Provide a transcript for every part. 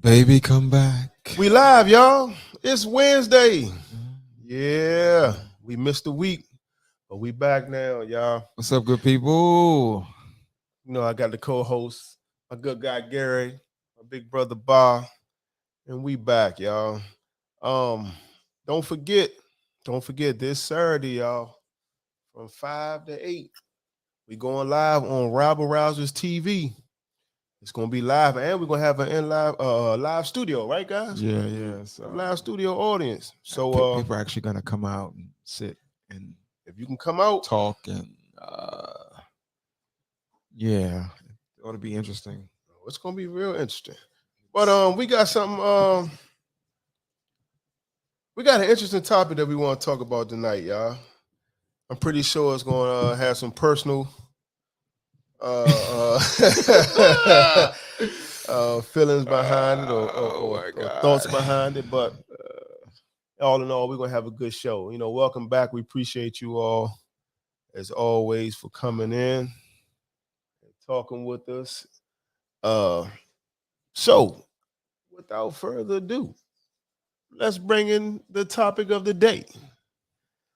Baby, come back. We live, y'all. It's Wednesday. Yeah, we missed a week, but we back now, y'all. What's up, good people? You know, I got the co-host, my good guy Gary, my big brother Bob, and we back, y'all. Um, don't forget, don't forget this Saturday, y'all, from 5 to 8. We going live on Rabble Rousers TV. It's gonna be live, and we're gonna have an in live studio, right, guys? Yeah. A live studio audience. So people are actually gonna come out and sit and if you can come out, talk and yeah, it ought to be interesting. it's gonna be real interesting. But we got something. We got an interesting topic that we want to talk about tonight, y'all. I'm pretty sure it's gonna have some personal uh, feelings behind it or thoughts behind it. But all in all, we're gonna have a good show. You know, welcome back. We appreciate you all as always for coming in and talking with us. So without further ado, let's bring in the topic of the day,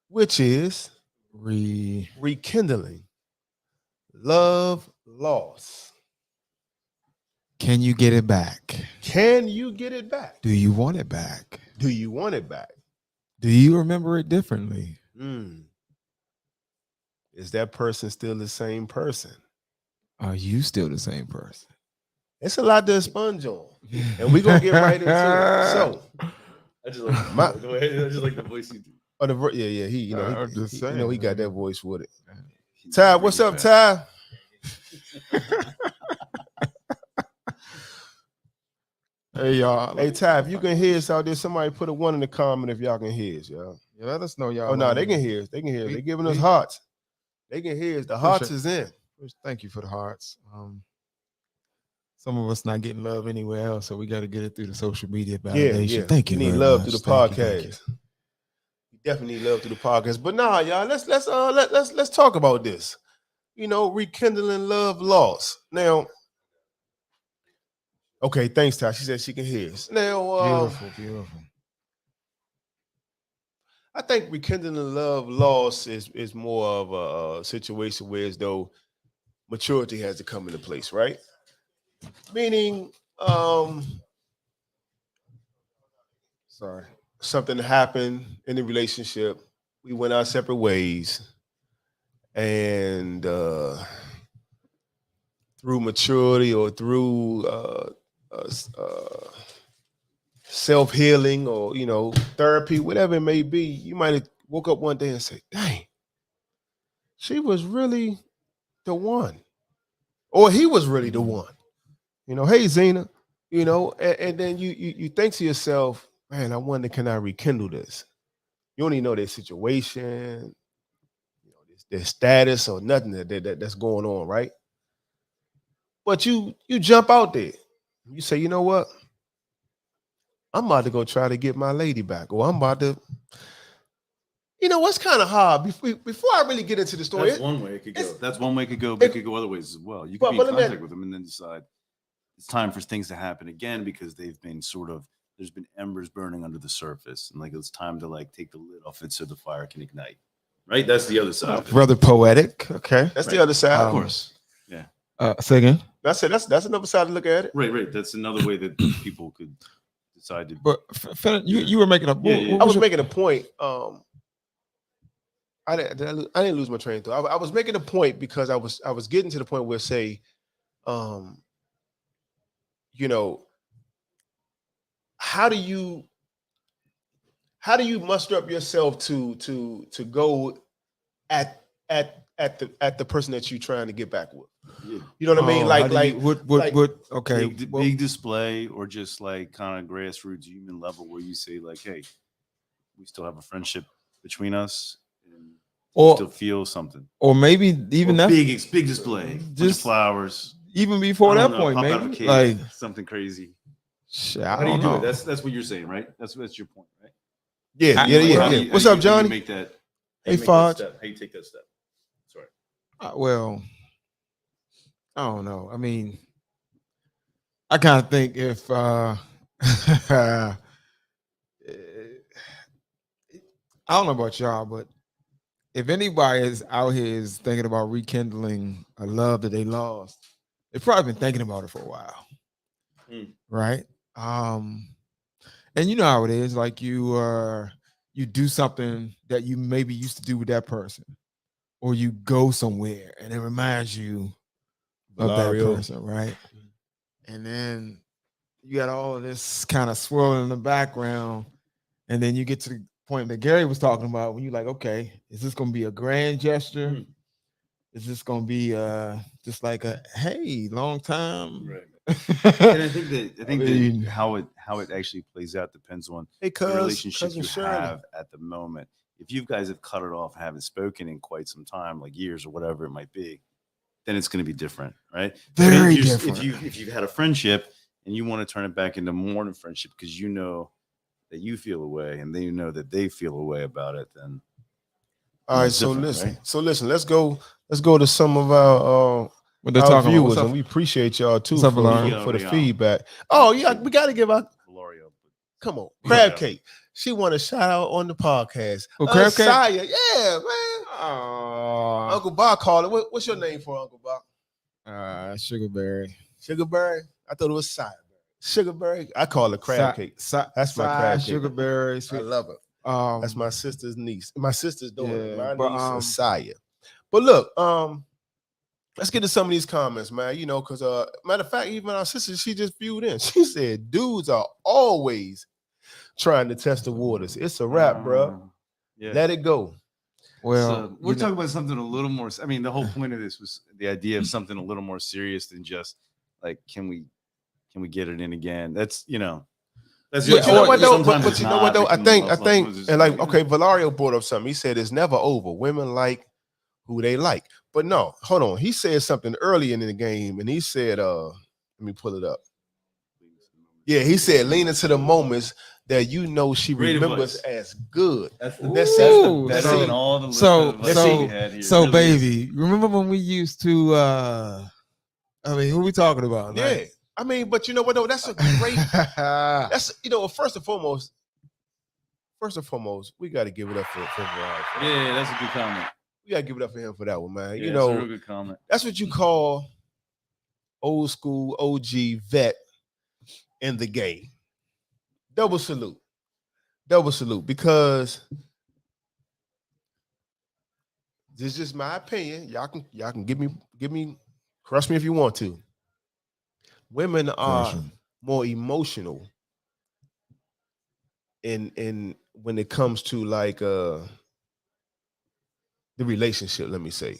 which is rekindling love lost. Can you get it back? Can you get it back? Do you want it back? Do you want it back? Do you remember it differently? Is that person still the same person? Are you still the same person? It's a lot to sponge on, and we're gonna get right into it. So, I just like the voice you do. Oh, yeah. He got that voice with it. He's Ty, what's up, Ty? Hey y'all. Hey Ty, if you can hear us out there, somebody put a 1 in the comment if y'all can hear us, y'all. Yeah, let us know, y'all. Oh no, they can hear us. They can hear us. They giving us hearts. They can hear us. The hearts is in. Thank you for the hearts. Some of us not getting love anywhere else, so we got to get it through the social media validation. Yeah. Thank you. We need love through the podcast. We definitely need love through the podcast. But nah, y'all, let's talk about this. You know, rekindling love lost. Now, okay, thanks, Ty. She said she can hear us. Now, beautiful. I think rekindling love lost is more of a situation where as though maturity has to come into place, right? Meaning, something happened in the relationship. We went our separate ways, and through maturity or through self-healing or therapy, whatever it may be, you might have woke up one day and say, dang, she was really the one, or he was really the one. Hey Zena, and then you think to yourself, man, I wonder, can I rekindle this? You don't even know their situation, their status or nothing that's going on, right? But you jump out there. You say, you know what? I'm about to go try to get my lady back, or I'm about to. What's kind of hard before I really get into the story. That's one way it could go. That's one way it could go. But it could go other ways as well. You can be in contact with them and then decide it's time for things to happen again because they've been there's been embers burning under the surface, and like it's time to take the lid off it so the fire can ignite. Right? That's the other side. Rather poetic. Okay, that's the other side, of course. Yeah. Say again. That's another side to look at it. Right. That's another way that people could decide to. But you were making a. I was making a point. I didn't lose my train of thought. I was making a point because I was getting to the point where say, how do you muster up yourself to go at the person that you're trying to get back with? Yeah. You know what I mean? Okay, big display or just kind of grassroots human level where you say hey, we still have a friendship between us. Or still feel something, or maybe even that big display, just flowers. Even before that point, maybe like something crazy. How do you do it? That's what you're saying, right? That's your point, right? Yeah. What's up, Johnny? Make that. Hey, Fudge. How you take that step? Sorry. Well, I don't know. I mean, I kind of think if I don't know about y'all, but if anybody is out here is thinking about rekindling a love that they lost, they've probably been thinking about it for a while. Right? And you know how it is, like you do something that you maybe used to do with that person, or you go somewhere and it reminds you of that person, right? And then you got all of this kind of swirling in the background, and then you get to the point that Gary was talking about when you're like, okay, is this going to be a grand gesture? Is this going to be just like a hey, long time? Right. And I think that how it actually plays out depends on the relationship you have at the moment. If you guys have cut it off and haven't spoken in quite some time, like years or whatever it might be, then it's going to be different, right? Very different. If you've had a friendship and you want to turn it back into more than friendship because you know that you feel a way and they know that they feel a way about it, then all right. So listen, right? Let's go to some of our viewers, and we appreciate y'all too for the feedback. Oh yeah, we got to give out. Come on, Crab Cake. She want a shout out on the podcast. Crab Cake? Saya. Yeah, man. Uncle Bob called it. What's your name for Uncle Bob? Sugarberry. Sugarberry? I thought it was Saya. Sugarberry? I call it Crab Cake. That's my Crab Cake. Sugarberry. I love it. That's my sister's niece. My sister's daughter. Yeah, my niece is Saya. But look, let's get to some of these comments, man. You know, because matter of fact, even our sister, she just viewed in. She said, dudes are always trying to test the waters. It's a wrap, bro. Yeah. Let it go. Well, so we're talking about something a little more. I mean, the whole point of this was the idea of something a little more serious than just like, can we get it in again? That's, you know. But you know what though? I think, and like, okay, Valerio brought up something. He said it's never over. Women like who they like. But no, hold on. He said something early in the game, and he said, let me pull it up. Yeah, he said, lean into the moments that you know she remembers as good. So baby, remember when we used to I mean, who we talking about? Yeah. Like, I mean, but you know what though? That's a great that's, you know, first and foremost, we got to give it up for Verizon. Yeah, that's a good comment. We got to give it up for him for that one, man. Yeah, you know, that's a real good comment. That's what you call old school OG vet in the game. Double salute, because this is just my opinion. Y'all can give me crush me if you want to. Women are more emotional in when it comes to like the relationship, let me say.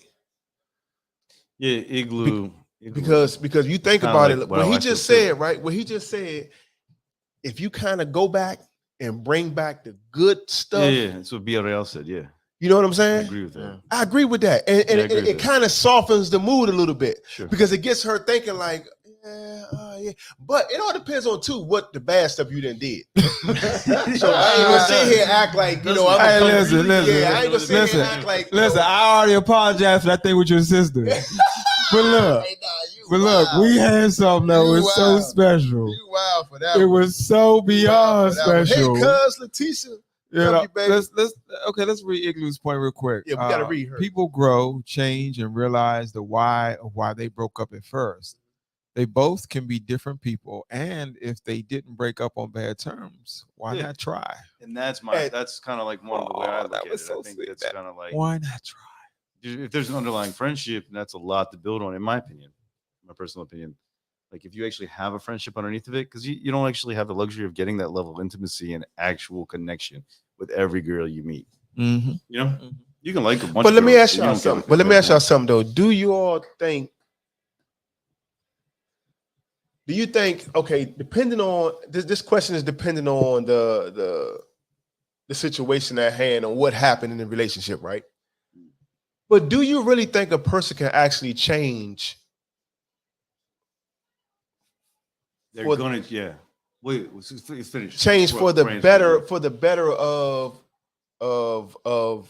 Yeah, Igloo. Because you think about it, what he just said, right? What he just said, if you kind of go back and bring back the good stuff. Yeah, that's what BRL said, yeah. You know what I'm saying? I agree with that. I agree with that. And it kind of softens the mood a little bit. Sure. Because it gets her thinking like, yeah. But it all depends on too what the bad stuff you done did. So I ain't gonna sit here and act like, you know, I'm listen. Yeah, I ain't gonna sit here and act like. Listen, I already apologized for that thing with your sister. But look, we had something that was so special. You wild for that. It was so beyond special. Hey, cuz Letitia. Yeah, let's read Igloo's point real quick. Yeah, we gotta read her. People grow, change, and realize the why of why they broke up at first. They both can be different people, and if they didn't break up on bad terms, why not try? And that's kind of like one of the way I look at it. I think that's kind of like, why not try? If there's an underlying friendship, that's a lot to build on, in my opinion, my personal opinion. Like if you actually have a friendship underneath of it, because you don't actually have the luxury of getting that level of intimacy and actual connection with every girl you meet. Mm-hmm. You know, you can like a bunch. But let me ask y'all something. Though. Do you all think? Do you think? Okay, depending on this question is depending on the situation at hand and what happened in the relationship, right? But do you really think a person can actually change? They're gonna, yeah. Wait, it's finished. Change for the better of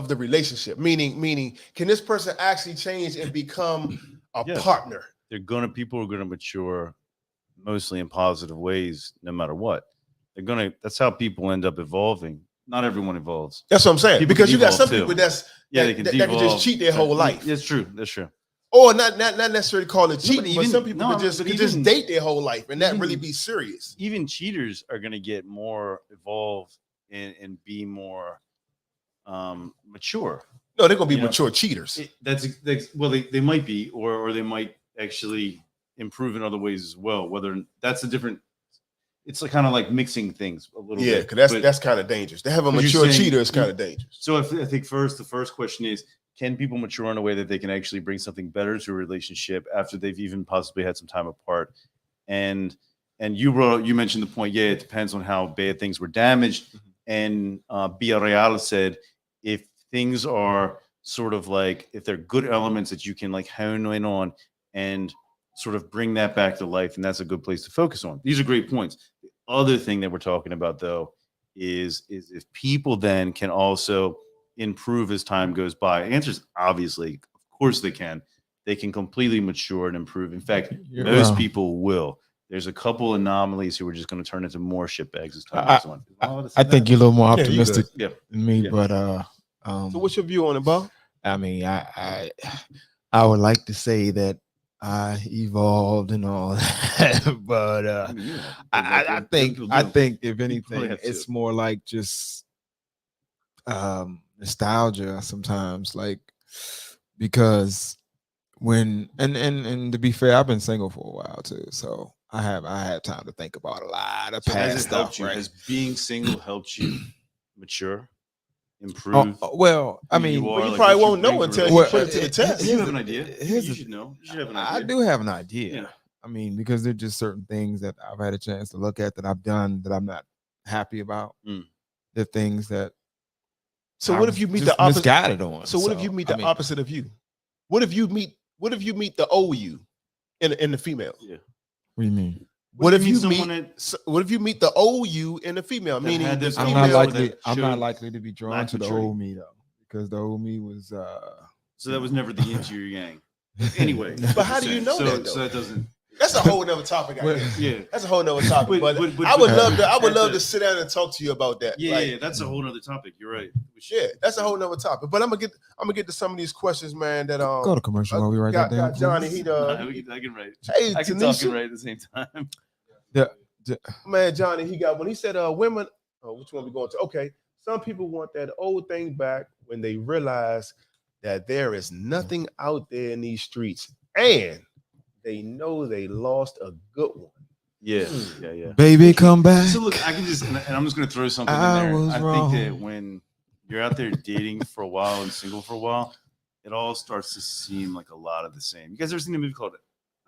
the relationship. Meaning, can this person actually change and become a partner? People are gonna mature mostly in positive ways, no matter what. That's how people end up evolving. Not everyone evolves. That's what I'm saying. People because can you got some evolve, people too. They that can just cheat their whole life. That's true. That's true. Or not necessarily call it cheating, but even- some people no, could just but could just even- date their whole life and that even- really be serious. Even cheaters are going to get more evolved and be more mature. No, they're gonna be You know, mature cheaters. That's well, they might be, or they might actually improve in other ways as well. Whether that's a different, it's like kind of like mixing things a little Yeah, bit. because But- that's kind of dangerous. To have a But you're mature saying- cheater is kind of dangerous. So I think the first question is, can people mature in a way that they can actually bring something better to a relationship after they've even possibly had some time apart? And you mentioned the point, it depends on how bad things were damaged. Mm-hmm. And Villarreal said, if things are sort of like, if they're good elements that you can like hone in on and sort of bring that back to life, and that's a good place to focus on. These are great points. The other thing that we're talking about, though, is if people then can also improve as time goes by. Answers obviously, of course they can. They can completely mature and improve. In fact, most people will. There's a couple anomalies who are just going to turn into more shitbags as time goes on. I think you're a little more Yeah, you optimistic good. than me, Yeah. but So what's your view on it, Bob? I mean, I would like to say that I evolved and all that, but I think if anything, have it's to. more like just nostalgia sometimes, like because when and to be fair, I've been single for a while too, so I had time to think about a lot of So past has it helped stuff. you? Right? Has being single helped you mature, improve? Well, I who mean, you Well, are, you like probably what you won't know bring to until a you Well, put it to the test. You have an idea. here's You the- should know. You should have an I idea. do have an idea. Yeah. I mean, because there's just certain things that I've had a chance to look at that I've done that I'm not happy about. Mm. The things that So I what if was you meet just the opposite? misguided on? So what if you meet I the mean, opposite of you? What if you meet the OU in the female? Yeah. What do you mean? What if you someone meet that what if you meet the OU in the female? That Meaning had the this I'm female. not female likely. that I'm not showed likely to be drawn lack to the maturity. old me though, because the old me was. so that was never the yin to your yang. Anyway, But how do you know that, though? So that doesn't. That's a whole nother topic. I Well, guess. Yeah. That's a whole nother topic. But, But- I would but- love to. I would that's love a- to sit down and talk to you about that. Yeah, Like, yeah, that's a whole nother topic. You're right. yeah, that's a whole nother topic. But I'm gonna get to some of these questions, man. That Go to commercial while we write that down. got Johnny. please. He I can write. Hey, I can talk Tanisha. and write at the same time. Man, Johnny, he got when he said women. Oh, which one we going to? Okay, some people want that old thing back when they realize that there is nothing out there in these streets, and they know they lost a good one. Yeah, yeah. Baby, come back. So look, I can just, and I'm just gonna throw something I in there. was I wrong. think that when you're out there dating for a while and single for a while, it all starts to seem like a lot of the same. You guys ever seen a movie called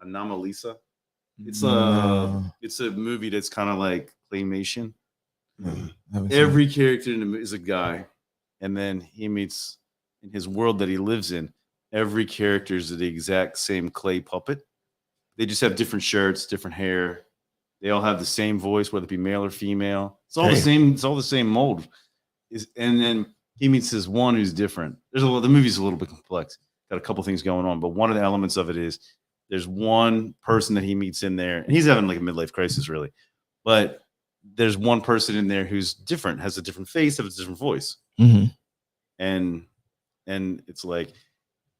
Anomalisa? It's it's a movie that's kind of like claymation. Every character in is a guy, and then he meets in his world that he lives in. Every character is the exact same clay puppet. They just have different shirts, different hair. They all have the same voice, whether it be male or female. It's all the same. It's all the same mold. And then he meets this one who's different. The movie's a little bit complex. Got a couple things going on, but one of the elements of it is there's one person that he meets in there, and he's having like a midlife crisis, really. But there's one person in there who's different, has a different face, has a different voice, and it's like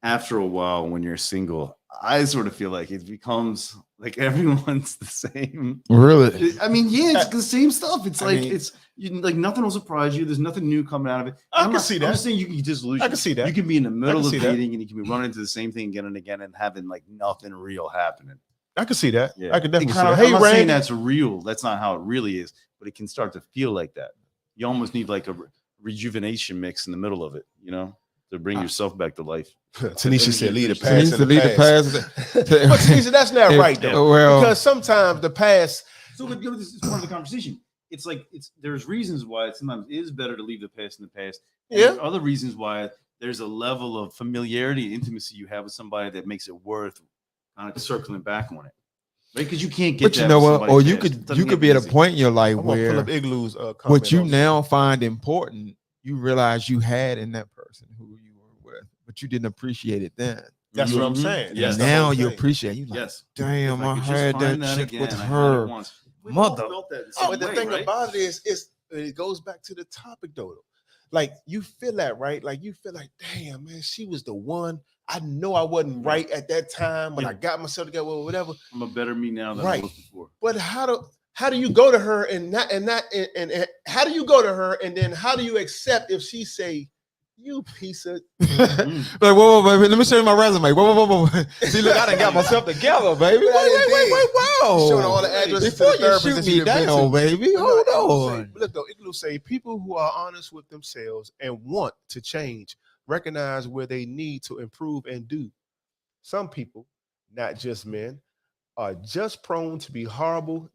after a while, when you're single, I sort of feel like it becomes like everyone's the same. Really? I mean, yeah, it's the same stuff. It's I like mean- like nothing will surprise you. There's nothing new coming out of it. I I'm can see that. I'm just saying you can just lose. I can see that. You can be in the middle of see that. dating and you can be running into the same thing again and again and having like nothing real happening. I can see that. Yeah, I can definitely see kinda, that. Hey, I'm not saying Randy. that's real. That's not how it really is, but it can start to feel like that. You almost need like a rejuvenation mix in the middle of it, you know, to bring yourself back to life. Tanisha said, "Lead the Tanisha past." Needs to lead the past. But Tanisha, that's not right though. Well, Because sometimes the past. So but, this is part of the conversation. It's like there's reasons why it sometimes is better to leave the past in the past. And Yeah. there's other reasons why there's a level of familiarity and intimacy you have with somebody that makes it worth kind of circling back on it. Right? Because you can't get but you that know with what? Or somebody you fast. It could doesn't be get at a easy. point in your life I'm gonna pull where up Igloo's comment what you on now find important, you realize you had in that person who you were with, but you didn't appreciate it then. That's what I'm saying. Yes. And now you appreciate. You like, Yes. damn, If I could just had find that chick again, with I had it her once. We all mother. felt that in some But the way, thing right? about it is it goes back to the topic though. Like you feel that, right? Like you feel like, damn, man, she was the one. I know I wasn't right at that time, but I got myself together or whatever. I'm a better me now than I was before. But how do you go to her and how do you go to her and then how do you accept if she say, you piece of like, whoa, baby, let me show you my resume. Whoa. See, look, I done got myself together, baby. Wait, wow. Showing all the addresses before to the you therapist shoot that me you've been down, to. baby. Hold on. Look though, Igloo say people who are honest with themselves and want to change recognize where they need to improve and do. Some people, not just men, are just prone to be horrible,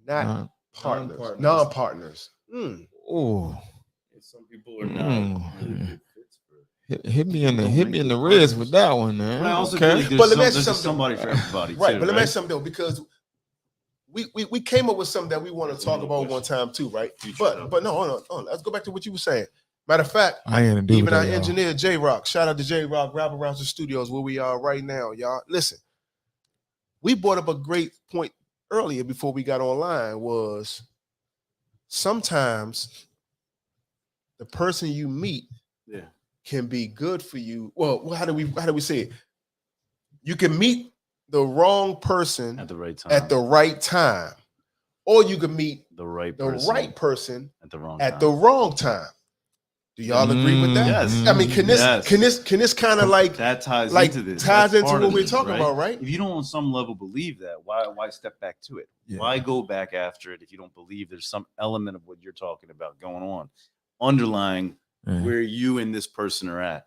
not non-partners. Oh. Some people are not. Hit me in the ribs with that one, man. But I also feel like there's somebody for everybody, right? Too, but let me ask something though, because we came up with something that we want to talk about one time too, right? But no, hold on. Let's go back to what you were saying. Matter of fact, even our engineer J Rock, shout out to J Rock, Rapper Rouser Studios, where we are right now, y'all. Listen, we brought up a great point earlier before we got online. Was sometimes the person you meet can be good for you. Well, how do we say it? You can meet the wrong person at the right time, or you can meet the right person at the wrong time. Do y'all agree with that? Yes. I mean, can this kind of like that ties into this? Ties into what we're talking about, right? If you don't on some level believe that, why step back to it? Yeah. Why go back after it if you don't believe there's some element of what you're talking about going on, underlying where you and this person are at?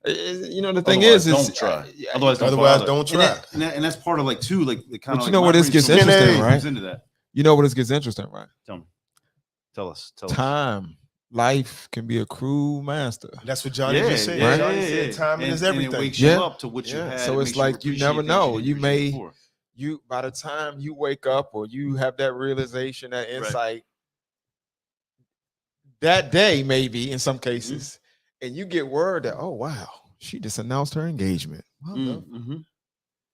You know, the thing is don't try. Otherwise, don't try. And that's part of like too, like the kind of. You know what this gets interesting, right? Into that. You know what this gets interesting, right? Tell us. Time. Life can be a cruel master. That's what Johnny just said. Right? Johnny said timing is everything. And it wakes you up to what you had. So it's like you never know. You by the time you wake up or you have that realization, that insight, that day maybe in some cases, and you get word that, oh wow, she just announced her engagement.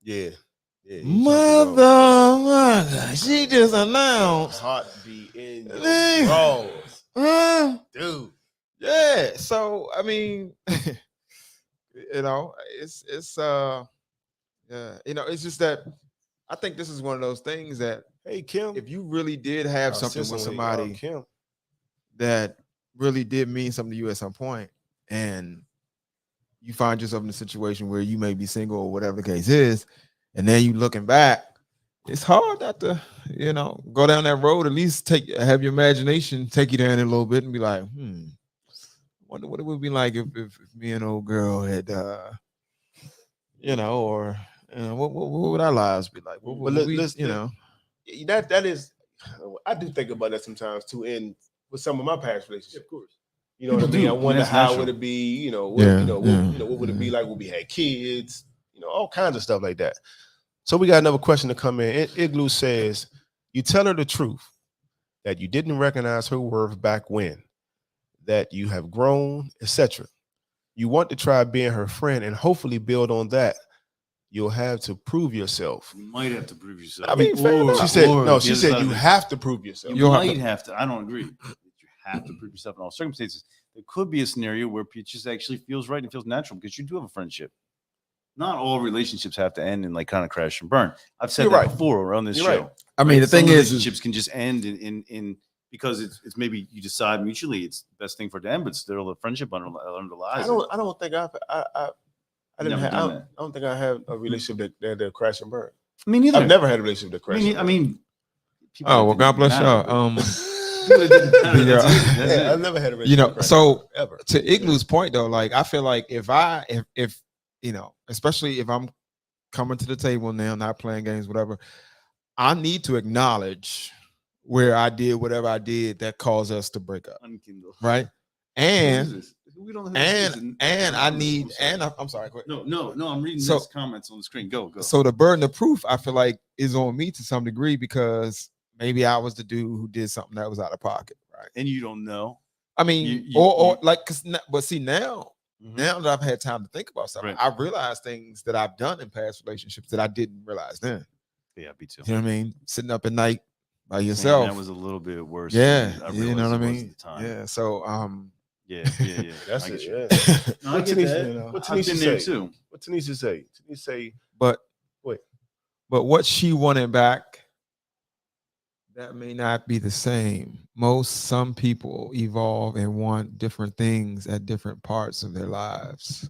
Yeah. Mother, she just announced. Heartbeat in your bros. Dude. Yeah. So I mean, you know, it's you know, it's just that I think this is one of those things that, hey Kim, if you really did have something with somebody that really did mean something to you at some point, and you find yourself in a situation where you may be single or whatever the case is, and then you looking back, it's hard not to, you know, go down that road. At least have your imagination take you down a little bit and be like, wonder what it would be like if me and old girl had, you know, or you know, what would our lives be like? What would you know, that is, I do think about that sometimes too. And with some of my past relationships, of course, you know what I mean. I wonder how would it be, you know, what would it be like when we had kids, you know, all kinds of stuff like that. So we got another question to come in. Igloo says, you tell her the truth that you didn't recognize her worth back when, that you have grown, etc. You want to try being her friend and hopefully build on that. You'll have to prove yourself. You might have to prove yourself. I mean, she said you have to prove yourself. You might have to. I don't agree. You have to prove yourself in all circumstances. There could be a scenario where it just actually feels right and feels natural because you do have a friendship. Not all relationships have to end in like kind of crash and burn. I've said that before on this show. Right. I mean, the thing is, relationships can just end in because it's maybe you decide mutually it's the best thing for them, but still the friendship underlies. I don't think I don't think I have a relationship that crash and burn. Me neither. I've never had a relationship that crashed. I mean, oh well, God bless y'all. I've never had a relationship. You know, so ever. To Igloo's point though, like I feel like if you know, especially if I'm coming to the table now, not playing games, whatever, I need to acknowledge where I did whatever I did that caused us to break up. Unkindle. Right. And I need, and I'm sorry. Quick. No. I'm reading these comments on the screen. Go. So the burden of proof, I feel like, is on me to some degree because maybe I was the dude who did something that was out of pocket, right? And you don't know. I mean, but see now, Now that I've had time to think about something, Right. I realized things that I've done in past relationships that I didn't realize then. Yeah, me too. You know what I mean? Sitting up at night by Saying yourself. that was a little bit worse. Yeah, than I you know realized what I it was mean? at the time. Yeah. So Yeah. That's I it. get you. Yeah. No, I What get Tanisha, that. you know, what I've Tanisha been there say? too. What Tanisha say? Tanisha say, but wait. but what she wanted back, that may not be the same. Some people evolve and want different things at different parts of their lives.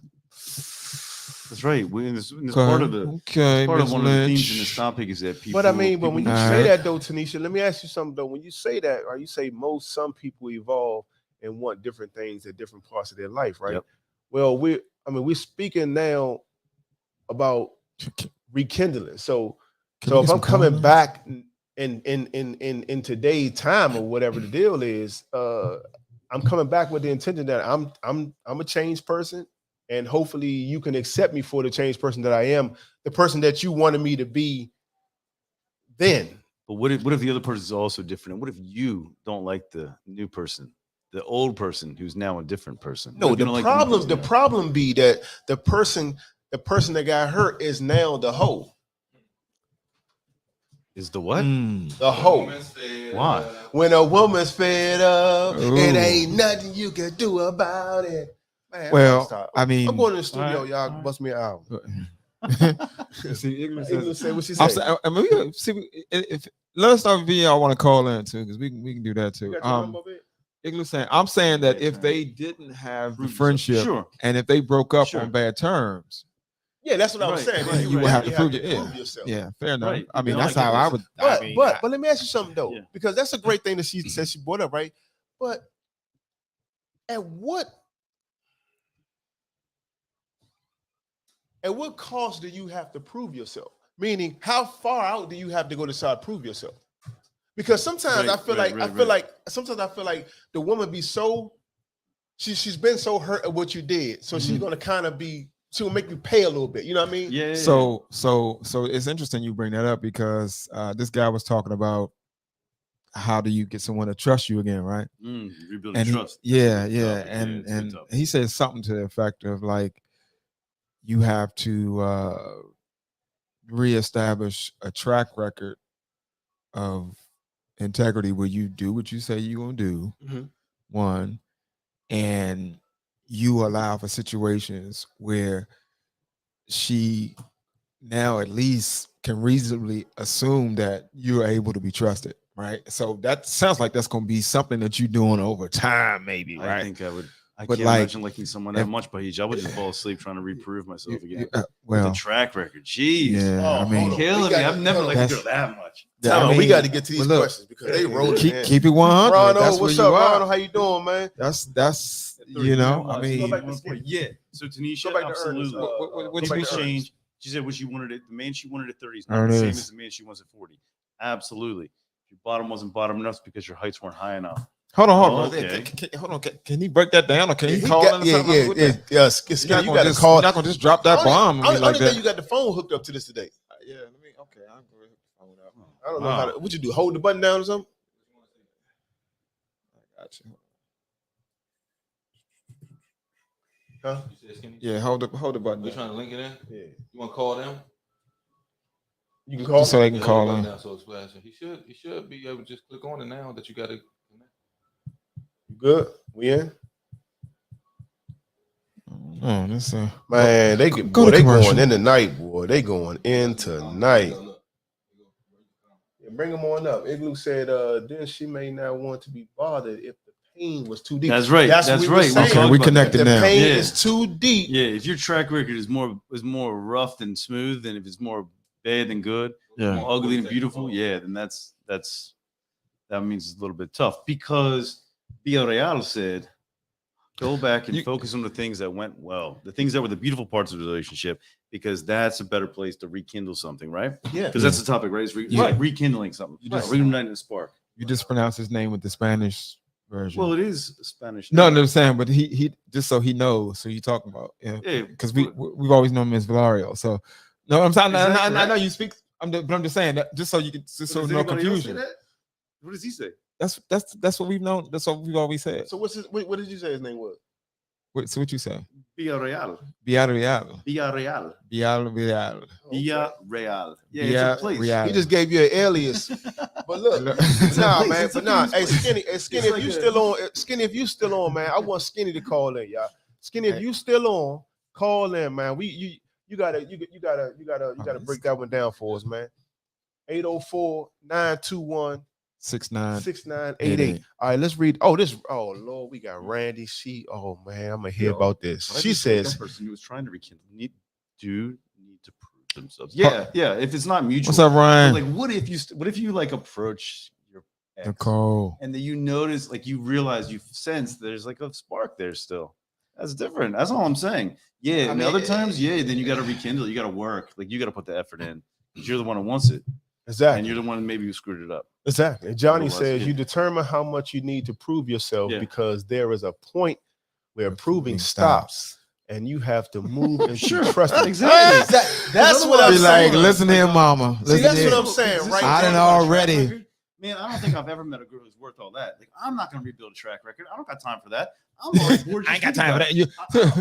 That's right. This Okay, part of the okay, part of Miss one of the themes in Lynch. this topic is that people. But I mean, but when you All say right. that though, Tanisha, let me ask you something though. When you say that, or you say some people evolve and want different things at different parts of their life, right? Yep. Well, we're speaking now about rekindling. So Can we if get I'm some coming callers? back in today's time or whatever the deal is, I'm coming back with the intention that I'm a changed person, and hopefully you can accept me for the changed person that I am, the person that you wanted me to be then. But what if the other person is also different? And what if you don't like the new person, the old person who's now a different person? No, What if you the don't like new problem person? be that the person that got hurt is now the hoe. Is the what? The hoe. Why? When a woman's fed up, Ooh. it ain't nothing you can do about it. Man, Well, stop. I mean, I'm going to the studio, All y'all. right. Bust me an album. See, Ignorance Ignorance say what she I'm say. saying, I mean, if let us know if y'all want to call in too, because we can do that too. You got your number up there? Igloo saying, I'm saying that Yeah, if trying they didn't have the prove yourself. friendship, Sure. and if they broke up Sure. on bad terms, Yeah, that's what I was Right, saying. right, Then you would have to definitely prove it. yourself. Yeah, fair enough. Right. I mean, You that's don't how like I this. would. But let me ask you something though, Yeah. because that's a great thing that she said she brought up, right? But at what cost do you have to prove yourself? Meaning, how far out do you have to go to try to prove yourself? Because sometimes I feel like sometimes I feel like the woman be so she's been so hurt at what you did, so she's gonna kind of be she'll make you pay a little bit. You know what I mean? Yeah. So it's interesting you bring that up because this guy was talking about how do you get someone to trust you again, right? Rebuilding And trust. and he says something to the effect of like you have to reestablish a track record of integrity where you do what you say you're gonna do. One, and you allow for situations where she now at least can reasonably assume that you're able to be trusted, right? So that sounds like that's going to be something that you're doing over time, maybe, right? I think I would. I But can't like, imagine liking someone that if- much, but I would just fall asleep trying to reprove myself again. well, The track record, jeez, yeah, I mean, killing me. I've never liked a girl that's- that much. We got to get to these look, questions because they rolling. keep it 100. Ronald, That's what's where up, you are. Ronald? How you doing, man? That's you know, I mean, yeah. So Tanisha, Go back to absolutely. Ernest. What Go back Things to Ernest. change. She said what she wanted it. The man she wanted at 30 is not the same Ernest. as the man she wants at 40. Absolutely. If your bottom wasn't bottom enough, it's because your heights weren't high enough. hold on. Okay. Hold on. Can he break that down, or can he he call got- in or something? with that? You're You're not gonna just drop that bomb and I be don't like think that. you got the phone hooked up to this today. Yeah, let me. Okay, I'm going to hook the phone up. I don't know how to. What you do? Hold the button down or something? I got you. Huh? Yeah, hold the button. We down. trying to link it in? Yeah. You want to call them? You can call. Just so they can Yeah, call right in. now, so it's flashing. He should be able to just click on it now that you got to connect. You good? We in? Oh, that's Man, they Go boy, to they commercial. going in tonight, boy. They going in tonight. Yeah, bring them on up. Igloo said, then she may not want to be bothered if the pain was too deep. That's right. That's That's what we right. were saying. Okay, we If connected The now. pain Yeah. is too deep. Yeah, if your track record is more rough than smooth, and if it's more bad than good, Yeah. more ugly than beautiful, yeah, then that means it's a little bit tough. Because Villarreal said, go back and focus on the things that went well, the things that were the beautiful parts of the relationship, because that's a better place to rekindle something, right? Yeah. Because that's the topic, right? It's like rekindling something, reigniting a spark. You just pronounce his name with the Spanish version. Well, it is Spanish. no, name. I'm saying, but he just so he knows. So you talking about Yeah, because we've always known him as Valario. So no, I'm saying Is that I know correct? you speak. But I'm just saying that just so you can just so Does no anybody else say confusion. that? What does he say? That's what we've known. That's what we've always said. So what did you say his name was? So what you say? Villarreal. Villarreal. Villarreal. Villarreal. Villarreal. Yeah, it's a place. Villarreal. He just gave you an alias. But look, nah, man. But nah, hey, Skinny, if you still on, Skinny, if you still on, man, I want Skinny to call in, y'all. Skinny, if you still on, call in, man. You gotta break that one down for us, man. 804-921 6988. All right, let's read. Oh, Lord, we got Randy. Oh man, I'm gonna hear about this. She says that person who was trying to rekindle need to prove themselves. Yeah. If it's not mutual. What's up, Ryan? Like, what if you like approach your ex Nicole, and then you notice, like, you realize, you sense there's like a spark there still. That's different. That's all I'm saying. Yeah. And other times, then you got to rekindle. You got to work. Like, you got to put the effort in. You're the one who wants it. Exactly. And you're the one maybe who screwed it up. Exactly. And Johnny says you determine how much you need to prove yourself because there is a point where proving stops and you have to move into trust. Exactly. That's what I'm saying. Like, listen here, mama. See, that's what I'm saying, right? I done already. Man, I don't think I've ever met a girl who's worth all that. Like, I'm not gonna rebuild a track record. I don't got time for that. I'm already bored. I ain't got time for that. I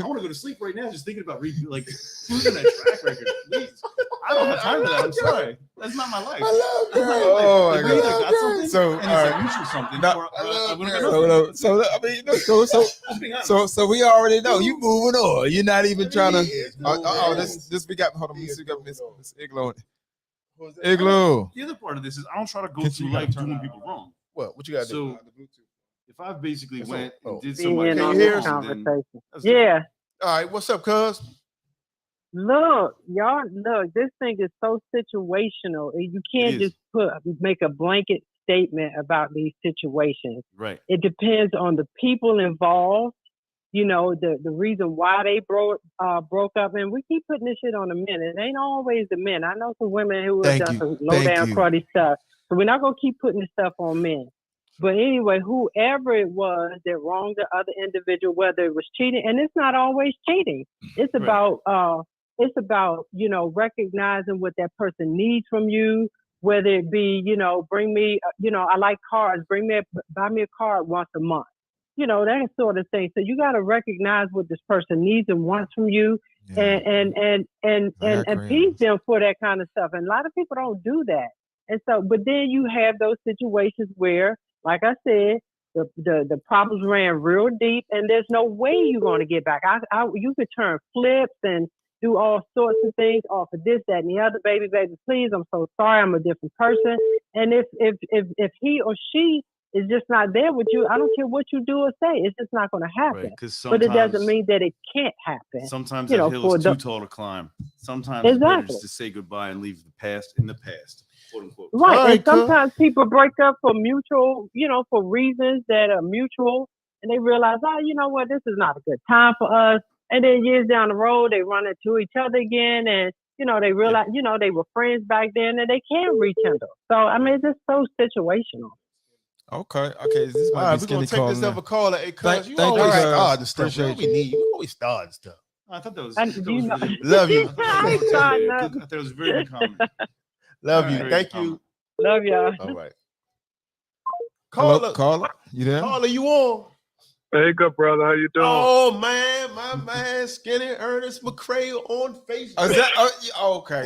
want to go to sleep right now just thinking about proving that track record. Please. I don't have time for that. I'm sorry. That's not my life. I love girl. Oh my God. So, and it's a mutual something. So we already know you moving on. You're not even trying to. This we got. Hold on, Miss Igloo. Igloo. The other part of this is I don't try to go through life doing people wrong. What you got to do? If I basically went and did somebody conversation. Yeah. All right, what's up, cuz? Look, this thing is so situational. You can't just make a blanket statement about these situations. Right. It depends on the people involved, you know, the reason why they broke up. And we keep putting this shit on the men. It ain't always the men. I know some women who have done some low down cruddy stuff. So we're not gonna keep putting this stuff on men. But anyway, whoever it was that wronged the other individual, whether it was cheating, and it's not always cheating. It's about you know, recognizing what that person needs from you, whether it be, you know, bring me, you know, I like cars, buy me a car once a month, you know, that sort of thing. So you got to recognize what this person needs and wants from you, and appease them for that kind of stuff. And a lot of people don't do that. And so, but then you have those situations where, like I said, the problems ran real deep, and there's no way you're going to get back. You could turn flips and do all sorts of things off of this, that, and the other. Baby, please, I'm so sorry, I'm a different person. And if he or she is just not there with you, I don't care what you do or say, it's just not going to happen. Right, but it doesn't mean that it can't happen. Sometimes that hill is too tall to climb. Sometimes it's better just to say goodbye and leave the past in the past. Quote unquote. Right, and sometimes people break up for mutual, you know, for reasons that are mutual, and they realize, oh, you know what, this is not a good time for us. And then years down the road, they run into each other again, and you know, they realize, you know, they were friends back then, and they can rekindle. So I mean, it's just so situational. Okay. This all right, we're gonna take this other caller. Hey, cuz you always start the stuff. We need you always start stuff. I thought that was. Love you. I thought that was very common. Love you. Thank you. Love y'all. All right. Caller, you there? Caller, you on? Hey, good brother. How you doing? Oh man, my man, Skinny Ernest McCray on Facebook. Is that, okay.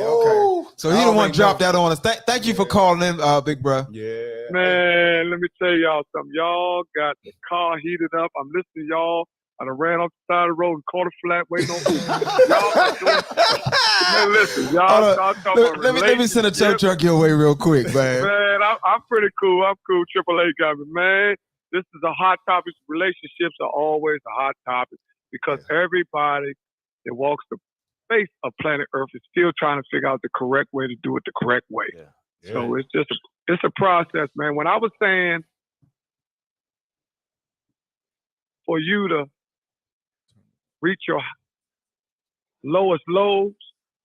So he the one dropped that on us. Thank you for calling in, big bro. Yeah. Man, let me tell y'all something. Y'all got the car heated up. I'm listening to y'all. I done ran off the side of the road and caught a flat waiting on y'all. Listen, y'all talking about let me send a tow truck your way real quick, man. Man, I'm pretty cool. I'm cool. AAA got me, man. This is a hot topic. Relationships are always a hot topic because everybody that walks the face of planet Earth is still trying to figure out the correct way to do it the correct way. Yeah. So it's a process, man. When I was saying for you to reach your lowest lows,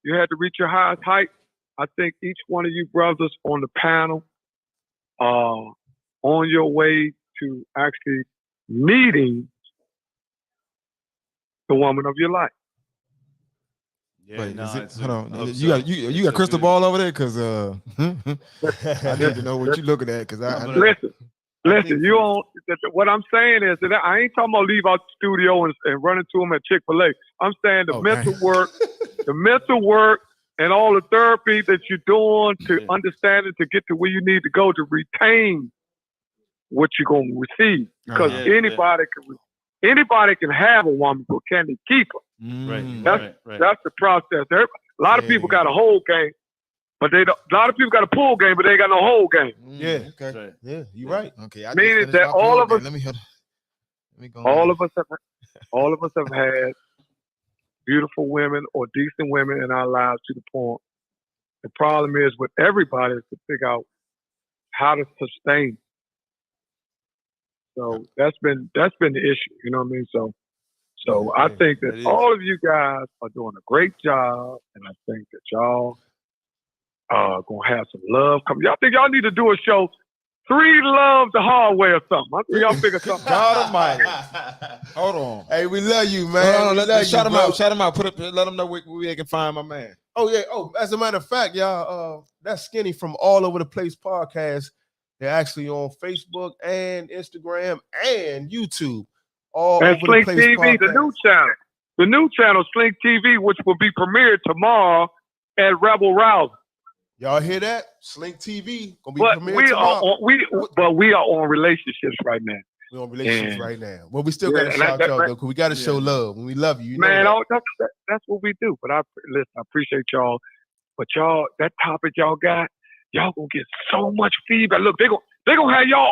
you had to reach your highest height. I think each one of you brothers on the panel are on your way to actually meeting the woman of your life. Yeah, hold on. You got crystal ball over there? Because I need to know what you're looking at. Because listen. You on what I'm saying is that I ain't talking about leave out the studio and run into them at Chick-fil-A. I'm saying the mental work, and all the therapy that you're doing to understand it, to get to where you need to go to retain what you're going to receive. Because anybody can have a woman, but can they keep her? That's the process. A lot of people got a whole game, but a lot of people got a pull game, but they ain't got no whole game. Yeah. Okay. Yeah, you're right. Okay. Meaning that all of us, let me go. all of us have had beautiful women or decent women in our lives to the point. The problem is with everybody is to figure out how to sustain. So that's been the issue. You know what I mean? So I think that all of you guys are doing a great job, and I think that y'all are gonna have some love coming. Y'all think y'all need to do a show, 3 Love the Hard Way or something? I think y'all figure something. God Almighty. Hold on. Hey, we love you, man. Let's shout him out. Shout him out. Let him know where they can find my man. Oh yeah. Oh, as a matter of fact, y'all, that's Skinny from All Over the Place podcast. They're actually on Facebook and Instagram and YouTube. All and Over Slink the Place TV, podcast. the new channel, Slink TV, which will be premiered tomorrow at Rebel Rousing. Y'all hear that? Slink TV gonna be But premiered tomorrow. we are on relationships right now. We're on relationships right now. Well, we still gotta shout y'all though, because we gotta show love. When we love you, man. That's what we do. But I appreciate y'all. But y'all, that topic y'all got, y'all gonna get so much feedback. Look, they gonna have y'all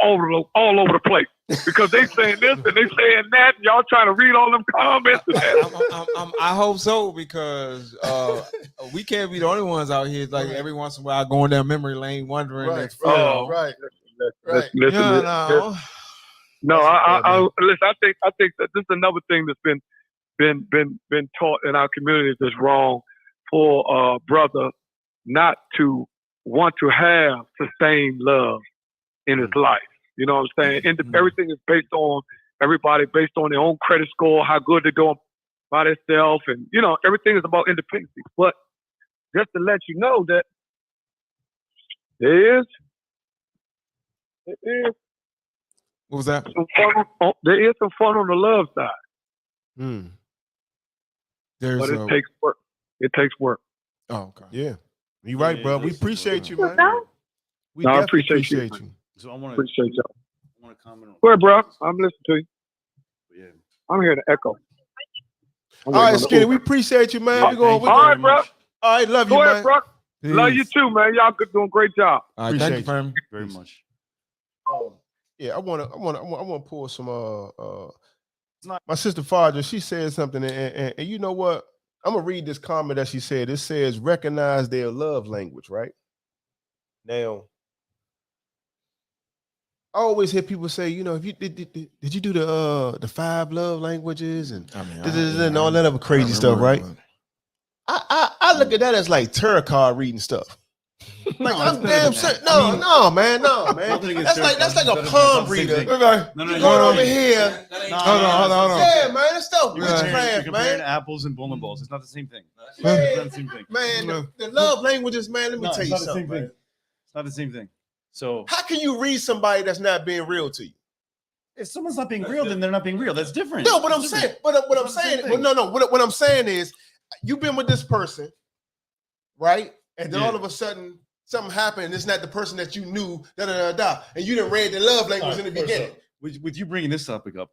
all over the place because they saying this and they saying that. And y'all trying to read all them comments. I hope so, because we can't be the only ones out here. Like every once in a while, going down memory lane, wondering. Right. Listen. No, listen. I think that this is another thing that's been taught in our community that's wrong for a brother not to want to have sustained love in his life. You know what I'm saying? And everything is based on everybody, based on their own credit score, how good they're doing by themselves, and everything is about independence. But just to let you know that there is. What was that? There is some fun on the love side. But it takes work. It takes work. Oh, okay. Yeah. You're right, bro. We appreciate you, man. We I appreciate you. So I want to appreciate y'all. I want to comment on. Go ahead, bro. I'm listening to you. Yeah. I'm here to echo. All right, Skinny. We appreciate you, man. All right, bro. All right, love you, man. Go ahead, bro. Love you too, man. Y'all doing a great job. All right, thank you, fam. Very much. Yeah, I want to pull some. My sister Fadra, she said something, and you know what? I'm gonna read this comment that she said. It says, "Recognize their love language." Right now, I always hear people say, if you did you do the 5 love languages and and all that other crazy stuff, right? I look at that as like tarot card reading stuff. Like I'm damn certain. No, man. That's like a palm reader. Going over here. Hold on. Yeah, man, it's stuff. You're comparing apples and bowling balls. It's not the same thing. Man, it's not the same thing. Man, the love languages, man. Let me tell you something, man. It's not the same thing. So how can you read somebody that's not being real to you? If someone's not being real, then they're not being real. That's different. No, but I'm saying, what I'm saying, what I'm saying is, you've been with this person, right? And then all of a sudden, something happened, and it's not the person that you knew, and you didn't read the love language in the beginning. With you bringing this topic up,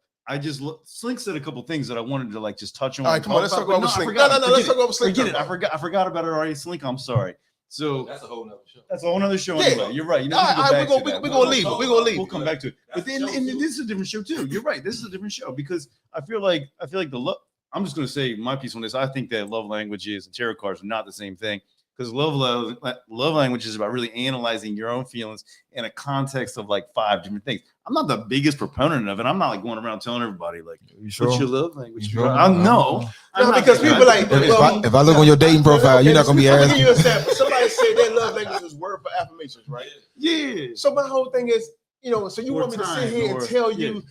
Slink said a couple things that I wanted to just touch on. All right, come on, let's talk about Slink. No, let's talk about Slink. Forget it. I forgot about it already. Slink, I'm sorry. So that's a whole nother show. That's a whole nother show anyway. You're right. We're gonna leave it. We're gonna leave. We'll come back to it. But then, and this is a different show too. You're right. This is a different show because I feel like the love. I'm just gonna say my piece on this. I think that love languages and tarot cards are not the same thing. Because love language is about really analyzing your own feelings in a context of like 5 different things. I'm not the biggest proponent of it. I'm not like going around telling everybody like, what's your love language? No, because people like if I look on your dating profile, you're not gonna be asking. Give you an example. Somebody said their love language is word for affirmations, right? Yeah. So my whole thing is, so you want me to sit here and tell you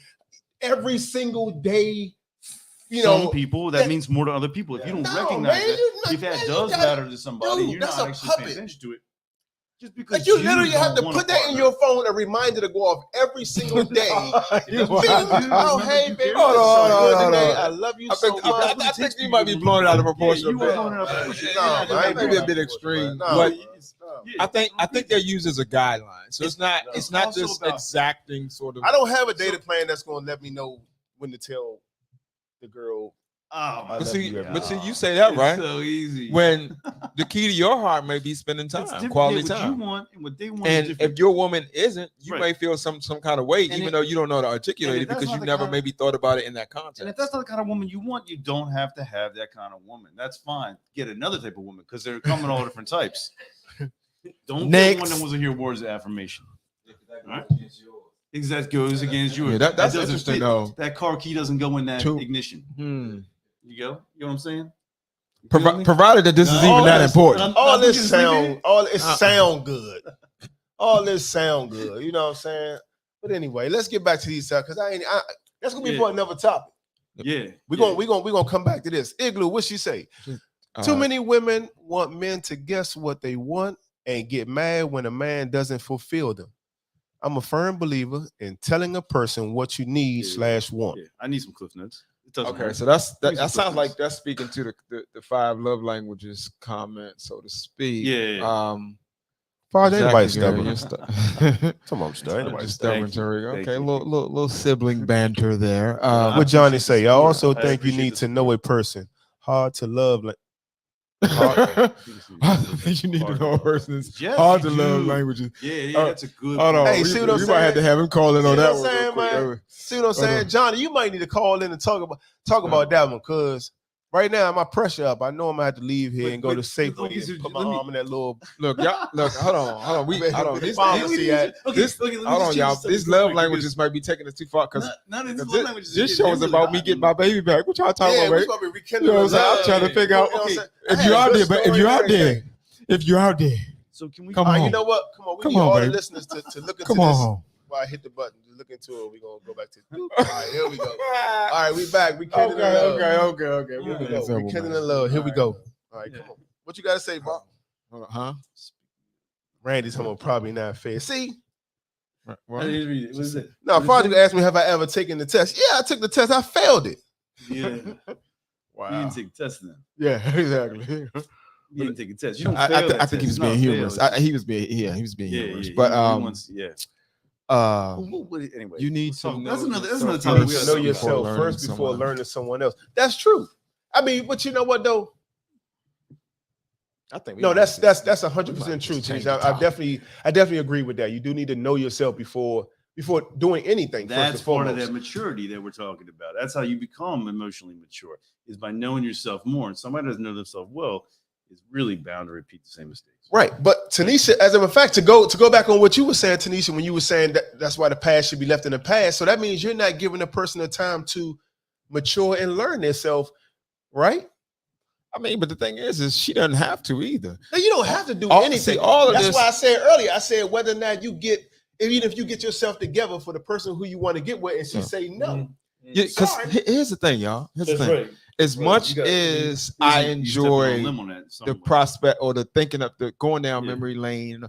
every single day. Some people that means more to other people. If you don't recognize it, if that does matter to somebody, you're not actually paying attention to it. Just because Like you literally have to don't want put a that in partner. your phone, a reminder to go off every single day. You Bing, oh, hey, baby. Hold on, hold on. I love you I so think, much. I think you might be blowing it out of proportion. You a are bit. blowing it out of proportion. No, Yeah, man, I ain't maybe blowing a bit it out of extreme, proportion. but I think they're used as a guideline. So it's not It's not also this about- exacting sort of. I don't have a data plan that's going to let me know when to tell the girl. Oh, I But love see, you every day. you say that It's right so easy. when the key to your heart may be spending It's time, different. quality What time. you want and what they want. And is different. if your woman isn't, you Right. may feel some kind of way, And even it- though you don't know how to articulate and it if that's because not you the never kind of- maybe thought about it in that And context. if that's not the kind of woman you want, you don't have to have that kind of woman. That's fine. Get another type of woman because they're coming all different types. Don't get one that wants to hear words of affirmation. Right? Exactly, goes against yours. Yeah, that's doesn't interesting fit. though. That car key doesn't go in that Too- ignition. You go. You know what I'm saying? You feel me? Provided that this is No, even that this- important. All I think this just leave sound, it. all it sound good. All this sound good. You know what I'm saying? But anyway, let's get back to these because that's gonna be Yeah. for another topic. Yeah. We're gonna come back to this. Igloo, what she say? Too many women want men to guess what they want and get mad when a man doesn't fulfill them. I'm a firm believer in telling a person what you need / want. Yeah. I need some cliff notes. It doesn't Okay, hurt. so that Give me some sounds like preference. that's speaking to the 5 love languages comment, so to speak. Yeah. Father, ain't nobody Exactly, stubborn. girl, you're Come on, stubborn. Ain't nobody just stubborn. stubborn, Tariq. Thank Okay, you. little sibling banter there. I What Johnny appreciate say? the I support. also I think you appreciate need the to know a person. Hard to love. Like I think you need to know a person's Yes, hard you to love do. languages. Yeah, that's a good. Hold on, Hey, we, see what I'm we might have to saying? have him call in See on what that I'm one. saying, real quick. man? See what I'm saying, on. Johnny? You might need to call in and talk about that one because right now my pressure up. I know I'm gonna have to leave here and go to Safeway okay, so and put my let me- arm in that little. Look, y'all. Look, hold on. Man, Hold on. the This, pharmacy at- hold on, y'all. These love languages might be taking us too far because none of these love this, languages. this show is about me getting my baby back. What y'all talking Yeah, about, we baby? supposed to be You rekindling know what I'm saying? love. I'm trying to figure out You know what I'm saying? if I you're had a out good there, but if story you're and out there, everything. if you're out there, So can we? Come All right, on. you know what? Come on, we Come need on, all baby. the listeners to look into come this. on. While I hit the button, just look into it. We're gonna go back to. All right, here we go. All right, we back. Rekindling love. okay. Here we We'll do go. that simple, Rekindling man. love. Here we All go. right. All right, Yeah. come on. What you gotta say, Bob? Hold on, huh? Randy's home probably not fair. See, What? I didn't read it. What is it? no, Project asked me, have I ever taken the test? Yeah, I took the test. I failed it. Yeah. You Wow. didn't take a test then. Yeah, exactly. You didn't take a test. You don't I, fail I, that I think he was test. It's being not humorous. fail. He was being humorous. Yeah. But he wants, yeah. you need Let's to talk- know that's another yourself topic. You We need gotta to know talk yourself about first learning before someone. learning someone else. That's true. I mean, but you know what though? I think No, that's 100% we might true, just change Tish. the I topic. definitely agree with that. You do need to know yourself before doing anything. That's first and part of foremost. that maturity that we're talking about. That's how you become emotionally mature, is by knowing yourself more. And somebody doesn't know themselves well is really bound to repeat the same mistakes. Right, but Tanisha, as a matter of fact, to go back on what you were saying, Tanisha, when you were saying that's why the past should be left in the past. So that means you're not giving a person the time to mature and learn themselves, right? I mean, but the thing is she doesn't have to either. Now, you don't have to do All- anything. see, all of That's this- why I said earlier. I said whether or not you get, even if you get yourself together for the person who you want to get with, and she Yeah. say no. Because Sorry. here's the thing, y'all. Here's the thing. As much as I enjoy the prospect or the thinking of the going down Yeah. memory lane,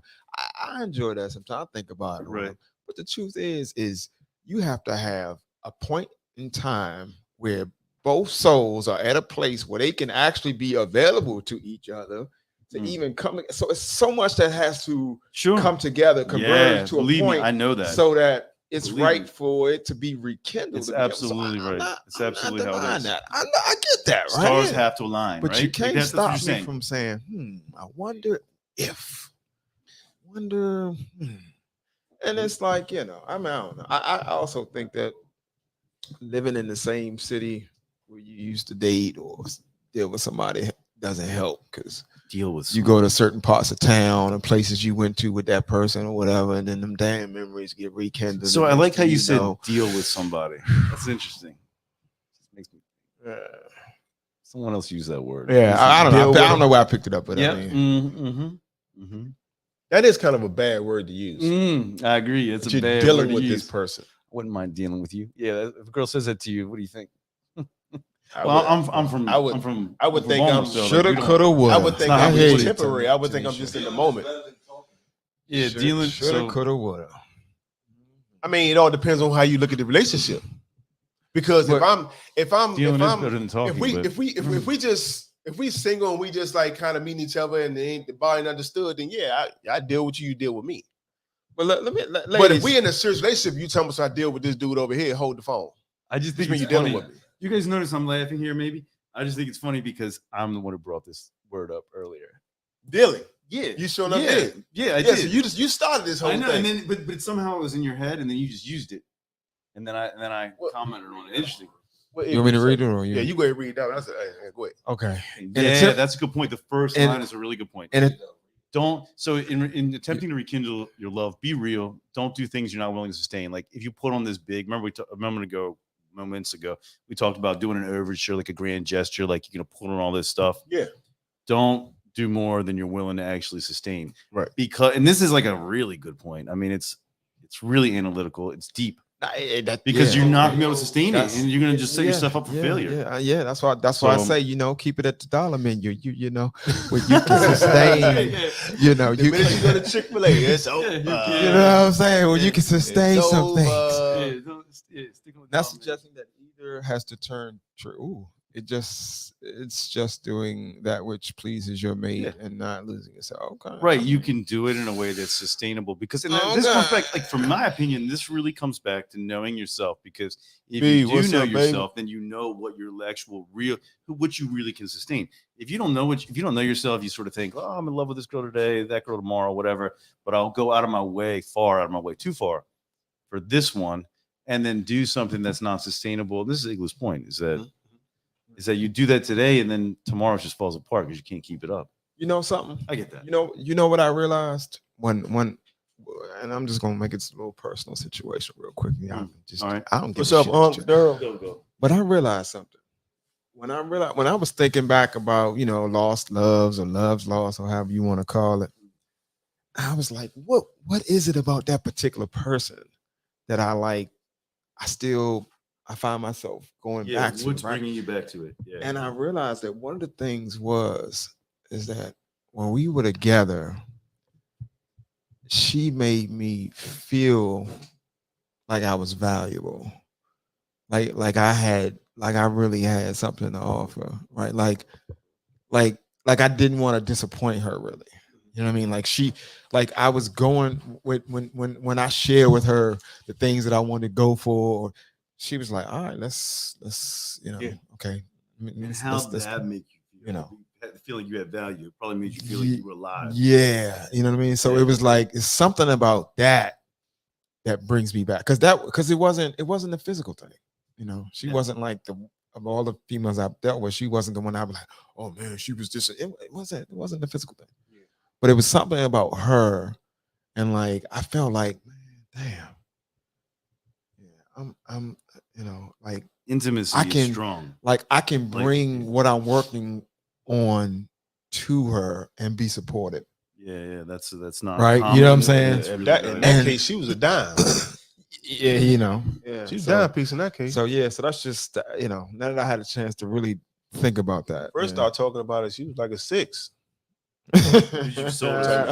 I enjoy that sometimes. I think about it. Right. But the truth is you have to have a point in time where both souls are at a place where they can actually be available to each other to even come. So it's so much that has to come together, converge to a believe point me, I know that. so that it's Believe right me. for it to be rekindled. It's again. So absolutely I'm right. not- It's I'm not absolutely how it denying is. that. I get that, right? Stars have to align, But right? you Like, can't that's what stop you're me saying. from saying, I wonder if, and it's like, I mean, I don't know. I also think that living in the same city where you used to date or deal with somebody doesn't help because Deal with you go to certain parts of town and places you went to with that person or whatever, and then them damn memories get rekindled. So and I next like how thing you said know- deal with somebody. That's interesting. Just makes me. Someone else use that word. Yeah, I don't know. Deal I don't with know where I picked it up, but Yeah. I mean, That is kind of a bad word to use. I agree. It's But a you're bad dealing word to with use. this person. Wouldn't mind dealing with you. Yeah, if a girl says that to you, what do you think? I Well, would- I'm from. I would- I'm from. I would I'm think from I'm Baltimore, so, like, shoulda, we don't- coulda, woulda. I would think not I'm how we just put it. temporary. I would think I'm just in the moment. Yeah, dealing. Shoulda, So, coulda, woulda. I mean, it all depends on how you look at the relationship. Because if I'm dealing is better than talking. if we single and we just like kind of meeting each other and they ain't the body understood, then yeah, I deal with you deal with me. But But if we in a serious relationship, you tell me I deal with this dude over here, hold the phone. I just think Which mean it's you dealing funny. with me. You guys notice I'm laughing here, maybe? I just think it's funny because I'm the one who brought this word up earlier. Dealing. Yeah. You showing up yeah. did. Yeah, I Yeah, did. so you started this whole I know, thing. and then but somehow it was in your head, and then you just used it. And then I commented on it. Interesting. You want me to read it or you? Yeah, you go ahead and read it down. I said, hey, go ahead. Okay. Yeah, that's a good point. The first and- line is a really good point. And it, In attempting to rekindle your love, be real. Don't do things you're not willing to sustain. Like if you put on this big, remember moments ago, we talked about doing an overture, like a grand gesture, like you're gonna put on all this stuff. Yeah. Don't do more than you're willing to actually sustain. Right. And this is like a really good point. I mean, it's really analytical. It's deep. Because you're not gonna be able to sustain it, and you're gonna just set yourself up for failure. Yeah. That's why I say, keep it at the dollar menu. You know, where you can sustain. You know, The minute you go to Chick-fil-A, it's over. You know what I'm saying? When you can sustain It's some things. over. Not suggesting that either has to turn true. Ooh, it's just doing that which pleases your mate and not losing yourself. Okay. Right. You can do it in a way that's sustainable because this comes back, like from my opinion, this really comes back to knowing yourself. Because if you do know yourself, then you know what your actual what you really can sustain. If you don't know yourself, you sort of think, oh, I'm in love with this girl today, that girl tomorrow, whatever. But I'll go too far for this one, and then do something that's not sustainable. This is Iglu's point, is that you do that today and then tomorrow it just falls apart because you can't keep it up. You know something? I get that. You know what I realized when and I'm just gonna make it a little personal situation real quickly. All right. I don't give What's a up, shit. Unc Daryl? Go. But I realized something. When I was thinking back about, lost loves or loves lost or however you want to call it, I was like, what is it about that particular person that I like? I find myself going back to. What's bringing you back to it? Yeah. And I realized that one of the things is that when we were together, she made me feel like I was valuable, like I really had something to offer, right? Like I didn't want to disappoint her, really. You know what I mean? Like I was going with when I share with her the things that I wanted to go for. She was like, all right, let's okay. And how that make you feel? Feel like you had value. It probably made you feel like you were alive. Yeah, you know what I mean? So it was like it's something about that brings me back. Because it wasn't a physical thing. She wasn't like of all the females I've dealt with, she wasn't the one I was like, oh man, she was just it wasn't the physical thing. Yeah. But it was something about her, and like I felt like, man, damn. I'm like intimacy is strong. Like I can bring what I'm working on to her and be supported. Yeah, that's not right. Common. You know what I'm saying? In that case, she was a dime. Yeah, she's a dime piece in that case. So that's just now that I had a chance to really think about that. First, start talking about it. She was like a 6. You sold her.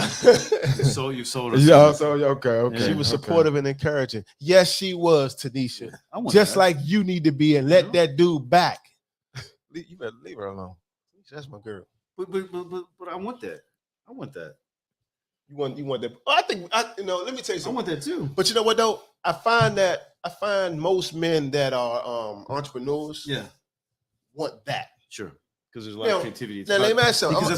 You sold her. Yeah, so okay. She was supportive and encouraging. Yes, she was, Tanisha. Just that. like you need to be, and let that dude back. You better leave her alone. That's my girl. But I want that. I want that. You want that? I think let me tell you something. I want that too. But you know what though? I find most men that are entrepreneurs, want that. Sure. Because there's a lot of creativity. Now, let me ask you something. Because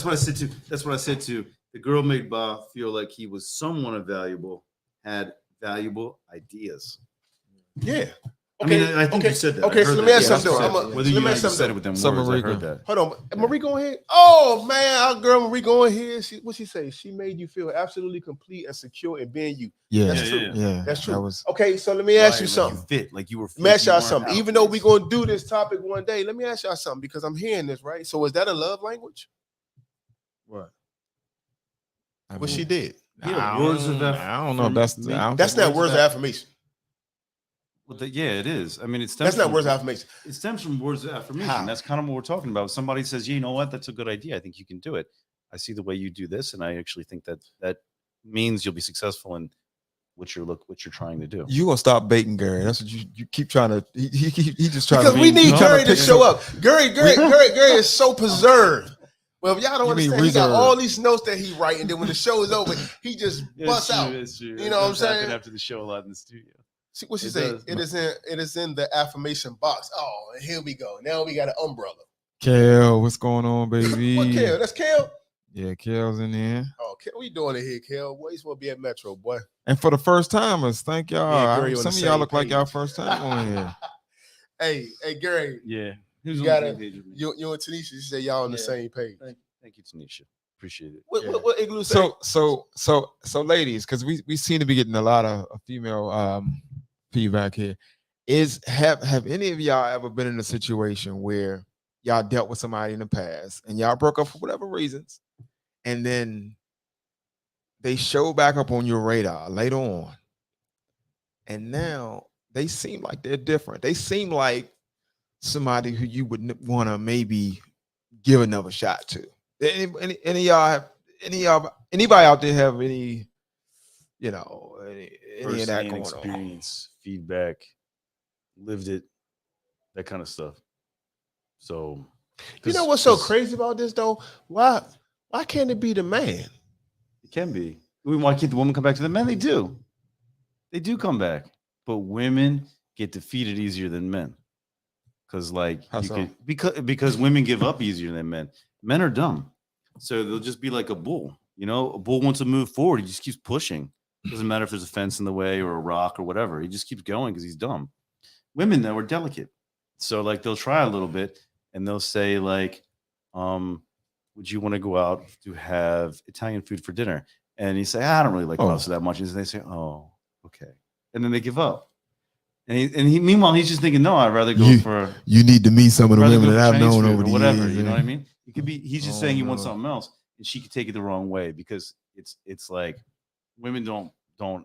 that's what I said too. The girl made Ba feel like he was somewhat valuable, had valuable ideas. Yeah. Okay. I mean, I think you said that. Okay, so let me ask you something. Whether you said it with them words, I heard that. Hold on. Marie going here? Oh, man, our girl Marie going here. What she say? She made you feel absolutely complete and secure in being you. Yeah. That's true. Yeah. That's true. That was... Okay, so let me ask you something. You fit, like you were. Let me ask y'all something. Even though we're going to do this topic one day, let me ask y'all something because I'm hearing this, right? So is that a love language? What? What she did? I don't know. That's not words of affirmation. Well, it is. I mean, that's not words of affirmation. It stems from words of affirmation. How? That's kind of what we're talking about. Somebody says, you know what? That's a good idea. I think you can do it. I see the way you do this, and I actually think that means you'll be successful in what you're trying to do. You gonna stop baiting Gary? That's what you keep trying to. He just trying because to. we need Gary to show up. up. Gary is so preserved. Well, if y'all don't understand, he got all these notes that he write, and then when the show is over, he just busts out. It's true. You know what I'm saying? After the show, a lot in the studio. See what she say? It is in the affirmation box. Oh, and here we go. Now we got an umbrella. Kel, what's going on, baby? What Kel? That's Kel. Yeah, Kel's in there. Oh, Kel, we doing it here, Kel. Boy, he's supposed to be at Metro, boy. And for the first timers, thank y'all. Gary on Some the of y'all same look like page. y'all first time on here. Hey, Gary. Yeah. You gotta. You and Tanisha, you say y'all on the same page. Thank you, Tanisha. Appreciate it. What Igloo say? So, ladies, because we seem to be getting a lot of female feedback here. Have any of y'all ever been in a situation where y'all dealt with somebody in the past and y'all broke up for whatever reasons, and then they show back up on your radar later on, and now they seem like they're different? They seem like somebody who you would want to maybe give another shot to. Any of y'all anybody out there have any, any of that going experience, feedback, lived it, that kind of stuff. So, you know what's so crazy about this though? Why can't it be the man? It can be. Why can't the woman come back to the men? They do come back, but women get defeated easier than men. Because because women give up easier than men. Men are dumb, so they'll just be like a bull. A bull wants to move forward. He just keeps pushing. Doesn't matter if there's a fence in the way or a rock or whatever. He just keeps going because he's dumb. Women though are delicate, so like they'll try a little bit and they'll say like, "Would you want to go out to have Italian food for dinner?" And you say, "I don't really like pasta that much," and they say, "Oh, okay," and then they give up. And meanwhile, he's just thinking, no, I'd rather go for. You need to meet some of the women that I've known over the whatever, years. you know what I mean? It could be he's just saying he wants something else, and she could take it the wrong way because it's like women don't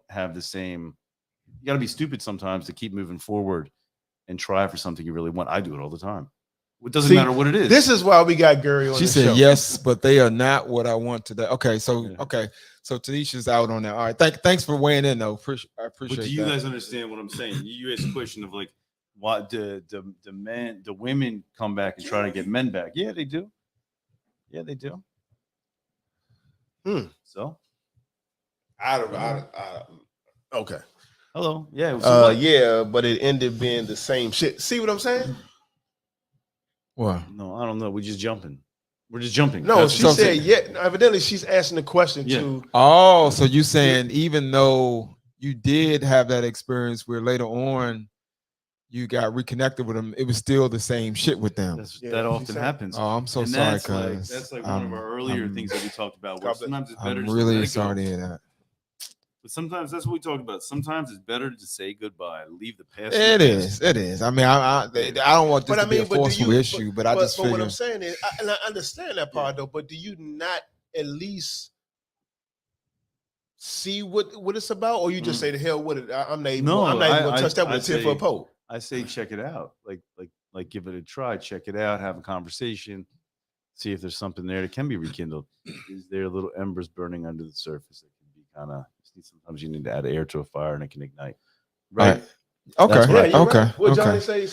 have the same. You got to be stupid sometimes to keep moving forward and try for something you really want. I do it all the time. It doesn't matter what it is. This is why we got Gary on. She said show. yes, but they are not what I want today. Okay, so Tanisha's out on that. All right, thanks for weighing in though. I appreciate. But do you guys understand what I'm saying? You asked a question of like, why the women come back and try to get men back? Yeah, they do. Yeah, they do. So, Okay. Hello. Yeah. Yeah, but it ended being the same shit. See what I'm saying? What? No, I don't know. We're just jumping. No, she said yeah. Evidently, she's asking the question too. Oh, so you saying even though you did have that experience where later on you got reconnected with them, it was still the same shit with them. That often happens. Oh, I'm so sorry, cuz that's like one of our earlier things that we talked about. Where sometimes it's better. I'm really sorry to hear that. But sometimes that's what we talked about. Sometimes it's better to say goodbye, leave the past. It is. I mean, I don't want this to be a forceful issue, but I just figure. But what I'm saying is, and I understand that part though. But do you not at least see what it's about, or you just say the hell with it? I'm not even going to touch that with a 10-foot pole. I say check it out, like give it a try, check it out, have a conversation, see if there's something there that can be rekindled. Is there little embers burning under the surface that can be kind of? Sometimes you need to add air to a fire and it can ignite. Right. Okay. Okay. Right. What Johnny say?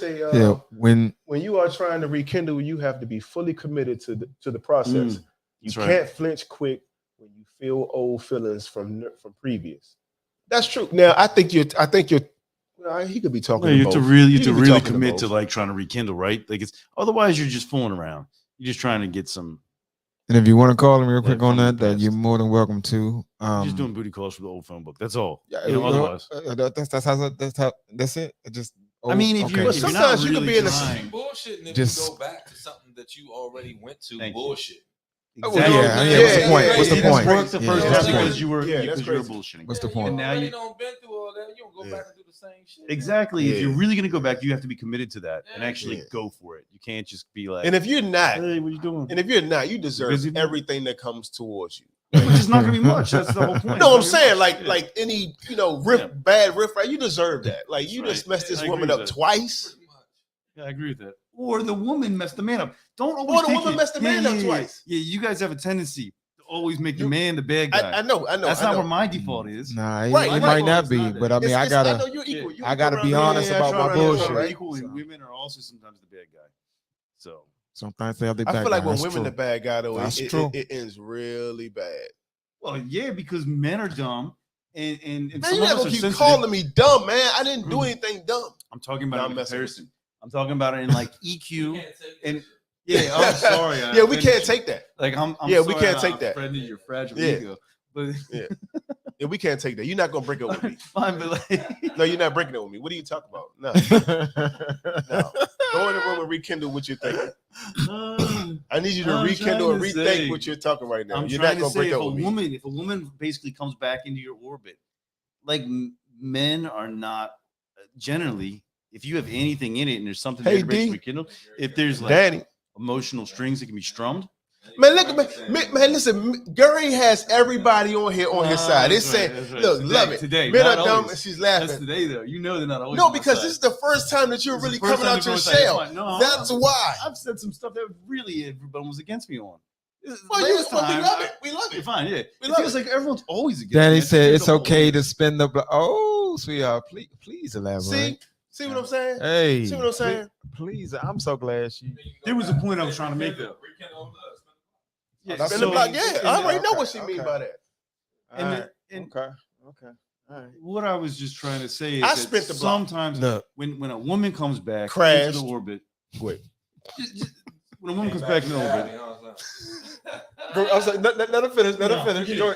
When you are trying to rekindle, you have to be fully committed to the process. You can't flinch quick when you feel old feelings from previous. That's true. Now I think you're. He could be talking. You have to really commit to like trying to rekindle, right? Like it's otherwise you're just fooling around. You're just trying to get some. And if you want to call him real quick on that you're more than welcome to. Just doing booty calls for the old phone book. That's all. Yeah, otherwise. That's it. I mean, if you're sometimes you really could be in a bullshitting if you go back to something that you already went to. Bullshit. Exactly. What's the point? What's the point? Because you were bullshitting. What's the point? And now you don't been through all that. You don't go back and do the same shit. Exactly. Yeah. If you're really gonna go back, you have to be committed to that and actually go for it. You can't just be like. And if you're not, hey, what are you doing? And if you're not, you deserve everything that comes towards you. Which is not gonna be much. That's the whole point. No, I'm saying like any bad riff, right? You deserve that. Like you just messed this woman up twice. Yeah, I agree with that. Or the woman messed the man up. Don't always. Or the woman messed the man up twice. Yeah, you guys have a tendency to always make the man the bad guy. I know. That's not where my default is. Nah, it Right, might not It's be, not but I mean, I know you're gotta, equal. I gotta be around honest there, about try my around there, bullshit. right? Equal, and So- women are also sometimes the bad guy. So sometimes they have the I bad feel like guy. when That's women true. the bad guy though, That's it, true. it ends really bad. well, yeah, because men are dumb, and Man, some you're of not us gonna are keep sensitive. calling me dumb, man. I didn't do anything dumb. I'm talking about No, it I'm in messing with comparison. I'm talking about it in like EQ and yeah. I'm sorry. I Yeah, we offended can't you. take that. Like I'm Yeah, we sorry can't I take that. offended your fragile Yeah. ego, but Yeah, we can't take that. You're not gonna break up with me. fine. But like, No, you're not breaking up with me. What are you talking about? No, no. Go in the room and rekindle what you're thinking. I need you to I'm rekindle and trying to rethink say- what you're talking right now. I'm You're trying not gonna to say break if up a with me. woman, if a woman basically comes back into your orbit, like men are not generally. If you have anything in it and there's something Hey, that breaks D. rekindle, if there's like Danny, emotional strings that can be strummed. man, look at man. Listen, Gary has everybody on here on his side. It's saying, look, Today, love it. Today, Men are not dumb, always. and she's That's laughing. today, though. You know they're not always. No, on my because side. this is the first time that you're This is really the first coming time out your they're gonna say, shell. "Fine." No, That's why. I've said some stuff that really everyone was against me on. Well, Last we time, love it. We love You're it. fine, yeah. We It love feels it. like everyone's always against Danny me. said That's it's okay to always- spin the. Oh, sweetheart, please elaborate. See what I'm saying? Hey, See what I'm saying? Please, I'm so glad she. There was a point I was trying to make though. Yeah, That's Spin the so- block. Yeah, I already know okay, what she mean okay. by that. and Okay. All right. what I was just trying to say is I that spent the block. sometimes Look, when a woman comes back Crashed. into the orbit, Wait. when a woman comes back into the orbit, I was like, let her finish. Let her finish. Go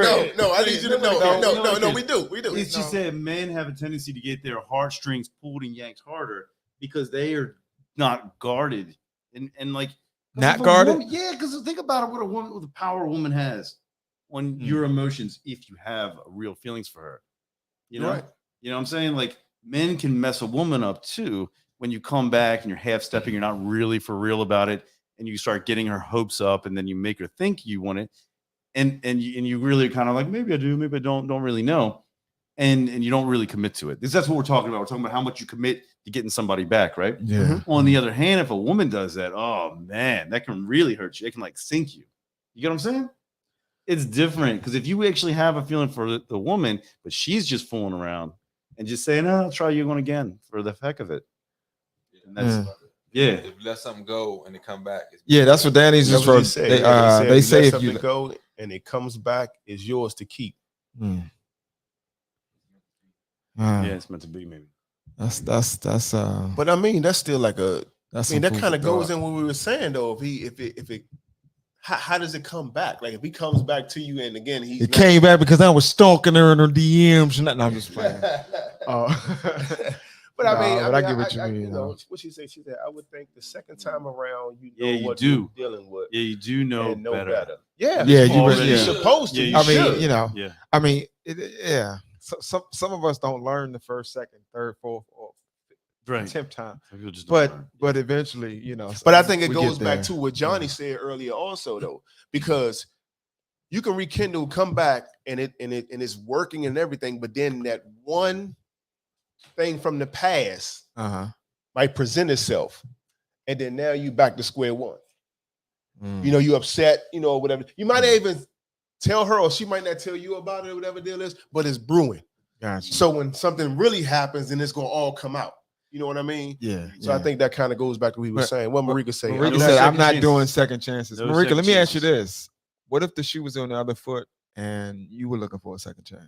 ahead. No, I need you to no. We do. it's just that men have a tendency to get their heartstrings pulled and yanked harder because they are not guarded and like Not if a guarded? woman- yeah, because think about it, what the power a woman has on your emotions if you have real feelings for her. You know, Right. you know what I'm saying? Like men can mess a woman up too when you come back and you're half stepping, you're not really for real about it, and you start getting her hopes up, and then you make her think you want it, and you really kind of like maybe I do, maybe I don't really know, and you don't really commit to it. That's what we're talking about. We're talking about how much you commit to getting somebody back, right? Yeah. On the other hand, if a woman does that, oh man, that can really hurt you. It can like sink you. You get what I'm saying? It's different because if you actually have a feeling for the woman, but she's just fooling around and just saying, "Oh, I'll try you one again for the heck of it." And that's yeah. If you let something go and it come back, Yeah, that's what Danny's just for. They say if you go and it comes back, it's yours to keep. Yeah, it's meant to be maybe. That's But I mean, that's still like a. that's I mean, some that food kind of for goes thought. in what we were saying though. If it, how does it come back? Like if he comes back to you and again he's It came back because I was stalking her in her DMs. And no, I'm just playing. But I mean, Nah, but I get what you mean, You know though. what she said. She said, "I would think the second time around, you know Yeah, you what do. you're dealing with, Yeah, you do know, and know better. better. Yeah, Yeah, you already yeah. you're supposed to. Yeah, you I mean, should. you know, Yeah. I mean, yeah. So, some of us don't learn the first, second, third, fourth, or Right. 10th time. Some people just don't learn. But eventually, you know. But I think it we goes get back there. to what Johnny said earlier, also though, because you can rekindle, come back, and it's working and everything. But then that one thing from the past might present itself, and then now you back to square one. You know, you upset, you know, whatever. You might not even tell her, or she might not tell you about it, or whatever deal is, but it's brewing. Gotcha. So when something really happens, then it's gonna all come out. You know what I mean? Yeah. So I think that kind of goes back to what we were But- saying. What Marika say? Marika No said, "I'm second not chances. doing second chances." No Marika, second let me ask you chances. this: what if the shoe was on the other foot and you were looking for a second chance?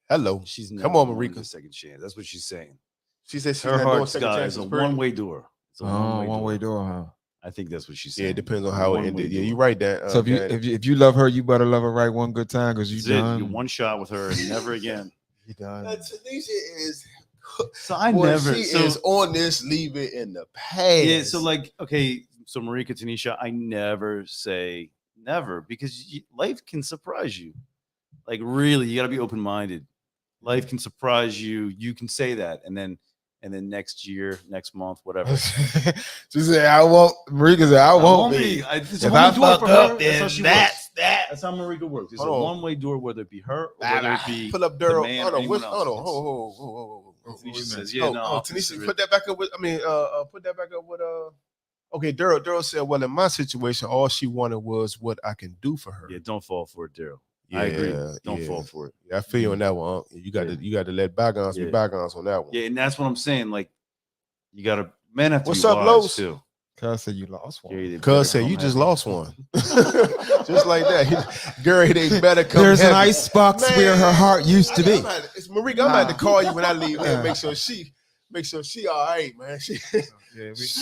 Hello. She's Come never on, wanted Marika. a second chance. That's what she's saying. She said she's Her not doing heart's second got chances. is a period. one-way door. It's a Oh, one-way door, huh? I think that's what she's Yeah, saying. it depends on how it One-way ended. Yeah, door. you're right. That So if you love her, you better love her right one good time because you That's it. done. You one shot with her and never again. You done. Tanisha is. So I Boy, never. She So is on this. Leave it in the past. yeah. So like, okay. So Marika, Tanisha, I never say never because life can surprise you. Like really, you got to be open-minded. Life can surprise you. You can say that, and then next year, next month, whatever. She said, "I won't." Marika said, "I won't be." It's If a I one-way door fuck for up, her. then how she that's works. that. That's how Marika works. It's Hold a on. one-way door, whether it be her or whether it be Pull up the Daryl. man Hold or on. anyone Hold else. on. Hold on. Tanisha says, Yeah, "Yeah, no." Tanisha, put that back up with. I mean, put that back up with. Okay, Daryl said, well, in my situation, all she wanted was what I can do for her. Yeah, don't fall for it, Daryl. I agree. Don't fall for it. Yeah, I feel you on that one. You got to let bygones be bygones on that one. Yeah, and that's what I'm saying. Like, you got to man have to What's be up, wise Los? too. Cuz said you lost one. Cuz said you just lost one. Just like that. Girl, they better come. There's heavy. an ice box where her heart used to be. It's Marika. I'm about to call you when I leave here and make sure she all right, man. Shucks.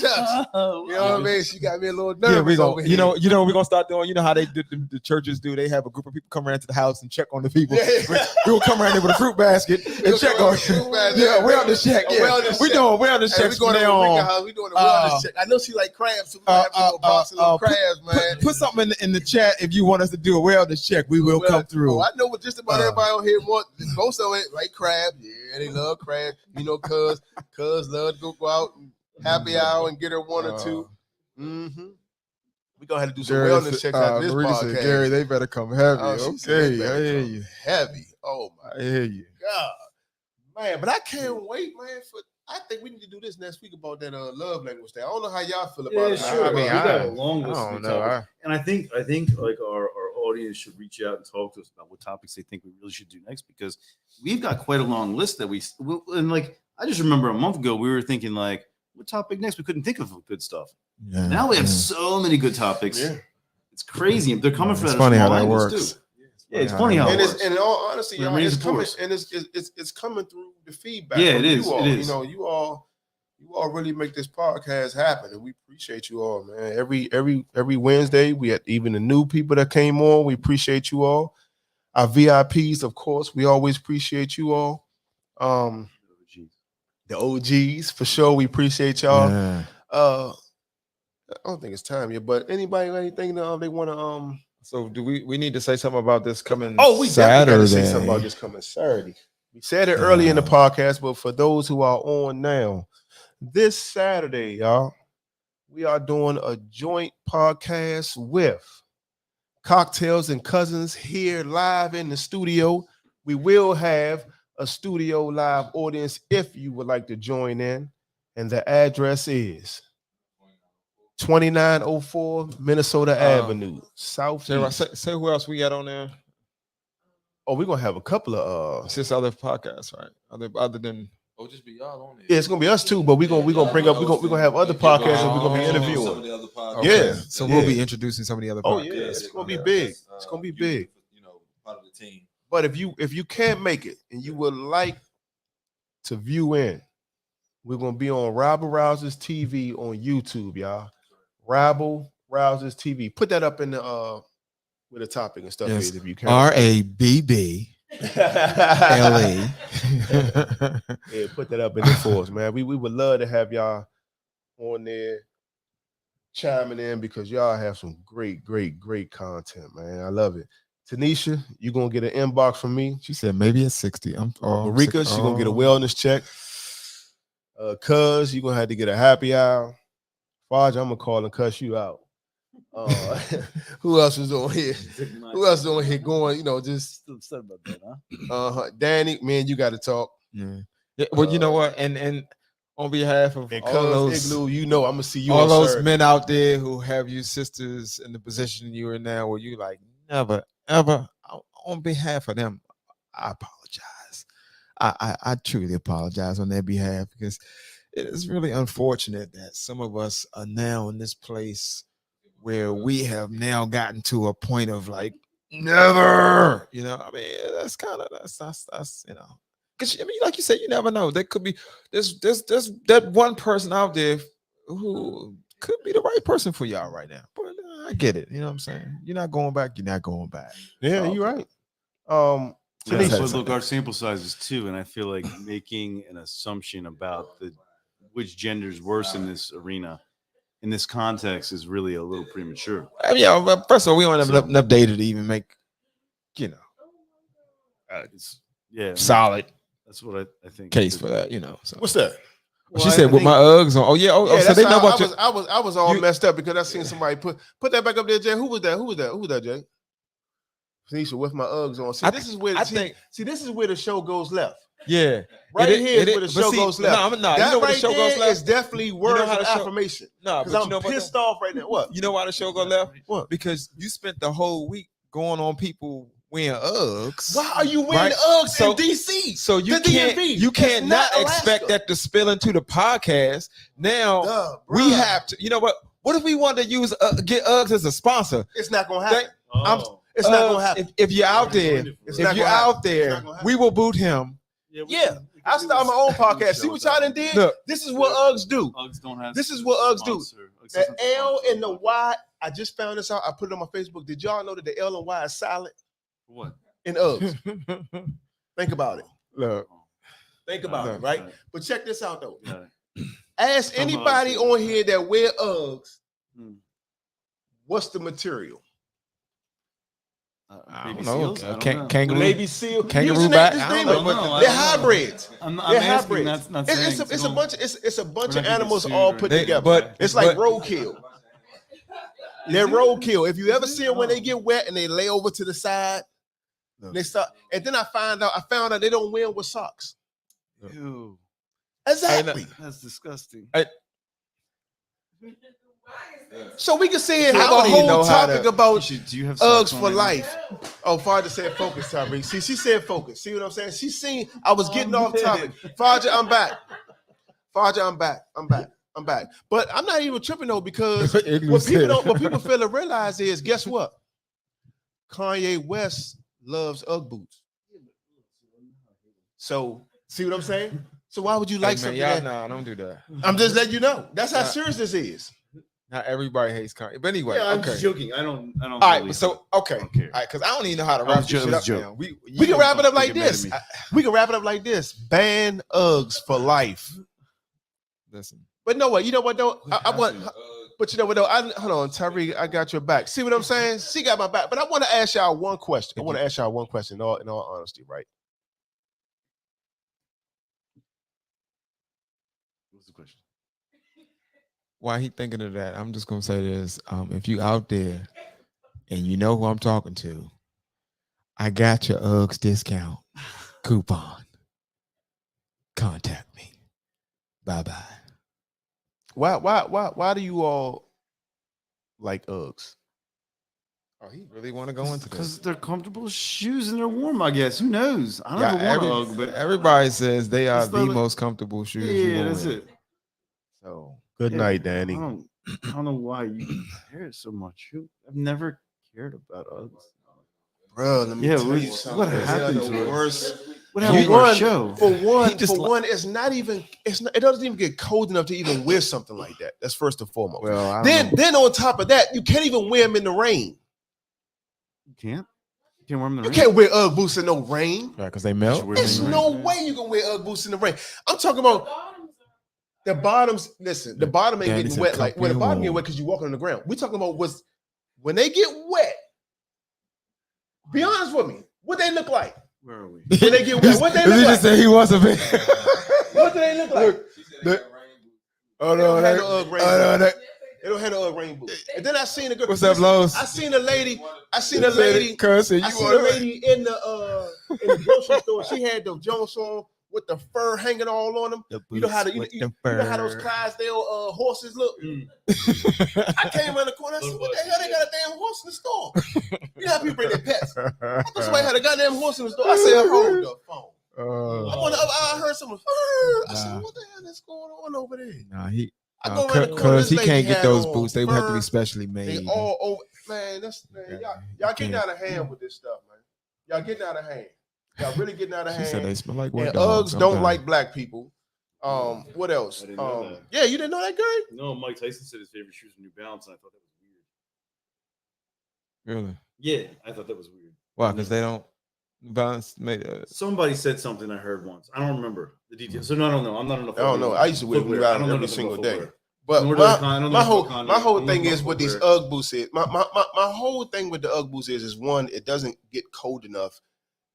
You know what I mean? She got me a little nervous. Yeah, we over go. here. You know, we're gonna start doing. You know how they do, the churches do. They have a group of people come around to the house and check on the people. Yeah. We will come around there with a fruit basket and check on you. Yeah, we're on the check. Yeah, we're on the check. We going to Marika house. We doing a wellness check. I know she like crabs, so we have a little box of little crabs, man. Put something in the chat if you want us to do a wellness check. We will come through. Oh, I know what just about everybody on here want. Most of it like crabs. Yeah, they love crabs. You know, cuz love to go out and happy hour and get her one or two. Mm-hmm. We gonna have to do some wellness checks out this Marika podcast. said, Gary, they better come heavy. Oh, Okay, I hear you. Heavy. Oh my I hear you. God, man! But I can't wait, man. I think we need to do this next week about that love language thing. I don't know how y'all feel about it. Sure. I mean, we got a long list of know. topics. And I think like our audience should reach out and talk to us about what topics they think we really should do next, because we've got quite a long list that and like I just remember a month ago we were thinking like, what topic next? We couldn't think of good stuff. Yeah, now we have so many good topics. Yeah. It's crazy. They're coming for it's that. funny how that works. Too. Yeah, it's funny how it works. And in all honesty, y'all, it's coming, and it's coming through the feedback. Yeah, it is. It is. You know, you all really make this podcast happen, and we appreciate you all, man. Every Wednesday, we had even the new people that came on. We appreciate you all. Our VIPs, of course, we always appreciate you all. The OGs, for sure, we appreciate y'all. Yeah. I don't think it's time yet, but anybody got anything they want to So do we need to say something about this coming? We Saturday. definitely got to say something about this coming Saturday. We said it early in the podcast, but for those who are on now, this Saturday, y'all, we are doing a joint podcast with Cocktails and Cousins here live in the studio. We will have a studio live audience if you would like to join in, and the address is 2904 Minnesota Avenue, South. Say who else we got on there? Oh, we're gonna have a couple of it's just other podcasts, right? Other than just be y'all on there. Yeah, it's gonna be us too, but we're gonna bring up we're gonna have other podcasts and we're gonna be interviewing. Some of the other podcasts. Okay. So we'll be introducing some of the other podcasts. Oh yeah, it's gonna be big. It's gonna be big. You know, part of the team. But if you can't make it and you would like to view in, we're gonna be on Rabble Rousers TV on YouTube, y'all. Rabble Rousers TV. Put that up in the with a topic and stuff. Yes. If you can. RABBLE. Yeah, put that up in the force, man. We would love to have y'all on there chiming in, because y'all have some great content, man. I love it. Tanisha, you gonna get an inbox from me. She said maybe at 60. Marika, she gonna get a wellness check. Cuz you gonna have to get a happy hour. Faj, I'm gonna call and cuss you out. Who else is on here? Who else is on here going? You know, just upset about that, huh? Danny, man, you got to talk. Yeah. Well, you know what? And on behalf of all those, Igloo, you know, I'm gonna see you. All those men out there who have you sisters in the position you're in now, where you like never ever. On behalf of them, I apologize. I truly apologize on their behalf, because it is really unfortunate that some of us are now in this place where we have now gotten to a point of like never. You know, I mean, that's you know. Because I mean, like you said, you never know. There could be there's that one person out there who could be the right person for y'all right now. But I get it. You know what I'm saying? You're not going back. You're not going back. Yeah, you're right. But look, our sample sizes too, and I feel like making an assumption about which gender is worse in this arena, in this context, is really a little premature. I mean, yeah. First of all, we don't have enough data to even make, you know, solid. That's what I think. Case for that, you know. So. What's that? Well, she said with my Uggs on. Oh yeah. Oh, so they know about you. I was all messed up because I seen somebody put that back up there, Jay. Who was that, Jay? Tanisha with my Uggs on. See, this is where the show goes left. Yeah. Right here is where the but show see, goes left. No, that you know where right the show there goes left? is definitely words how of the show- affirmation. No, Because but I'm you know what? pissed off right now. What? You know why the show go left? What? Because you spent the whole week going on people wearing Uggs. Why are you wearing Uggs in DC? So you can't not expect that to spill into the podcast. Now we have to. You know what? What if we wanted to use get Uggs as a sponsor? It's not gonna happen. It's not gonna happen. If you're out there, we will boot him. Yeah. I start my own podcast. See what y'all done did? Look, this is what Uggs do. Uggs don't have. This is what Uggs do. The L and the Y. I just found this out. I put it on my Facebook. Did y'all know that the L and Y is silent? What? In Uggs. Think about it. Look. Think about it, right? But check this out though. Ask anybody on here that wear Uggs, what's the material? I don't know. Kangaroo, Navy seal, kangaroo back. They're hybrids. They're hybrids. It's a bunch of animals all put together. But it's like roadkill. They're roadkill. If you ever see them when they get wet and they lay over to the side, they start. And then I found out they don't wear them with socks. Ew. Exactly. That's disgusting. So we can say have a whole topic about Uggs for life. Oh, Farja said focus, Tyreek. See, she said focus. See what I'm saying? She seen I was getting off topic. Farja, I'm back. I'm back. But I'm not even tripping though, because what people fail to realize is, guess what? Kanye West loves Ugg boots. So see what I'm saying? So why would you like something? No, don't do that. I'm just letting you know. That's how serious this is. Not everybody hates Kanye, but anyway, I'm just joking. I don't. All right, really so okay, all right, because I don't even know how to wrap this shit up now. We can wrap it up like this. We can wrap it up like this. Ban Uggs for life. Listen, but no, what you know what though? I want. But you know what though? Hold on, Tyreek, I got your back. See what I'm saying? She got my back. But I want to ask y'all one question. In all honesty, right? What's the question? Why he thinking of that? I'm just gonna say this: if you out there and you know who I'm talking to, I got your Uggs discount coupon. Contact me. Bye bye. Why do you all like Uggs? Oh, he really want to go into this? Because they're comfortable shoes and they're warm, I guess. Who knows? I don't know Ugg, but everybody says they are the most comfortable shoes. Yeah, that's it. So good night, Danny. I don't know why you compare it so much. I've never cared about Uggs. Bro, let me tell you something. What happened to us? What happened to our show? For one, it's not even. It doesn't even get cold enough to even wear something like that. That's first and foremost. Well, then on top of that, you can't even wear them in the rain. You can't. You can't wear them in the rain. You can't wear Ugg boots in no rain. Yeah, because they melt. There's no way you can wear Ugg boots in the rain. I'm talking about the bottoms. Listen, the bottom ain't getting wet. Like when the bottom get wet because you're walking on the ground. We're talking about when they get wet. Be honest with me. What they look like? Where are we? When they get wet, what they look like? Just say he wants a bit. What do they look like? Oh no, they don't have no Ugg rain boots. And then I seen a girl. What's up, Lowe's? I seen a lady in the grocery store. She had the Jones on with the fur hanging all on them. You know how those Clydesdale horses look. I came around the corner. I said, "What the hell? They got a damn horse in the store." You know how people bring their pets. I thought somebody had a goddamn horse in the store. I said, "Hold the phone." I heard someone. I said, "What the hell is going on over there?" Nah, because he can't get those boots. They would have to be specially made. They all over, man. Y'all getting out of hand with this stuff, man. Y'all getting out of hand. Y'all really getting out of hand. She said they smell like and Uggs don't like black people. What else? Yeah, you didn't know that, Gary? No, Mike Tyson said his favorite shoes were New Balance, and I thought that was weird. Really? Yeah, I thought that was weird. Why? Because they don't balance. Somebody said something I heard once. I don't remember the details. So no, I don't know. I'm not enough. I don't know. I used to wear New Balance every single day. But my whole thing is what these Ugg boots is. My whole thing with the Ugg boots is one, it doesn't get cold enough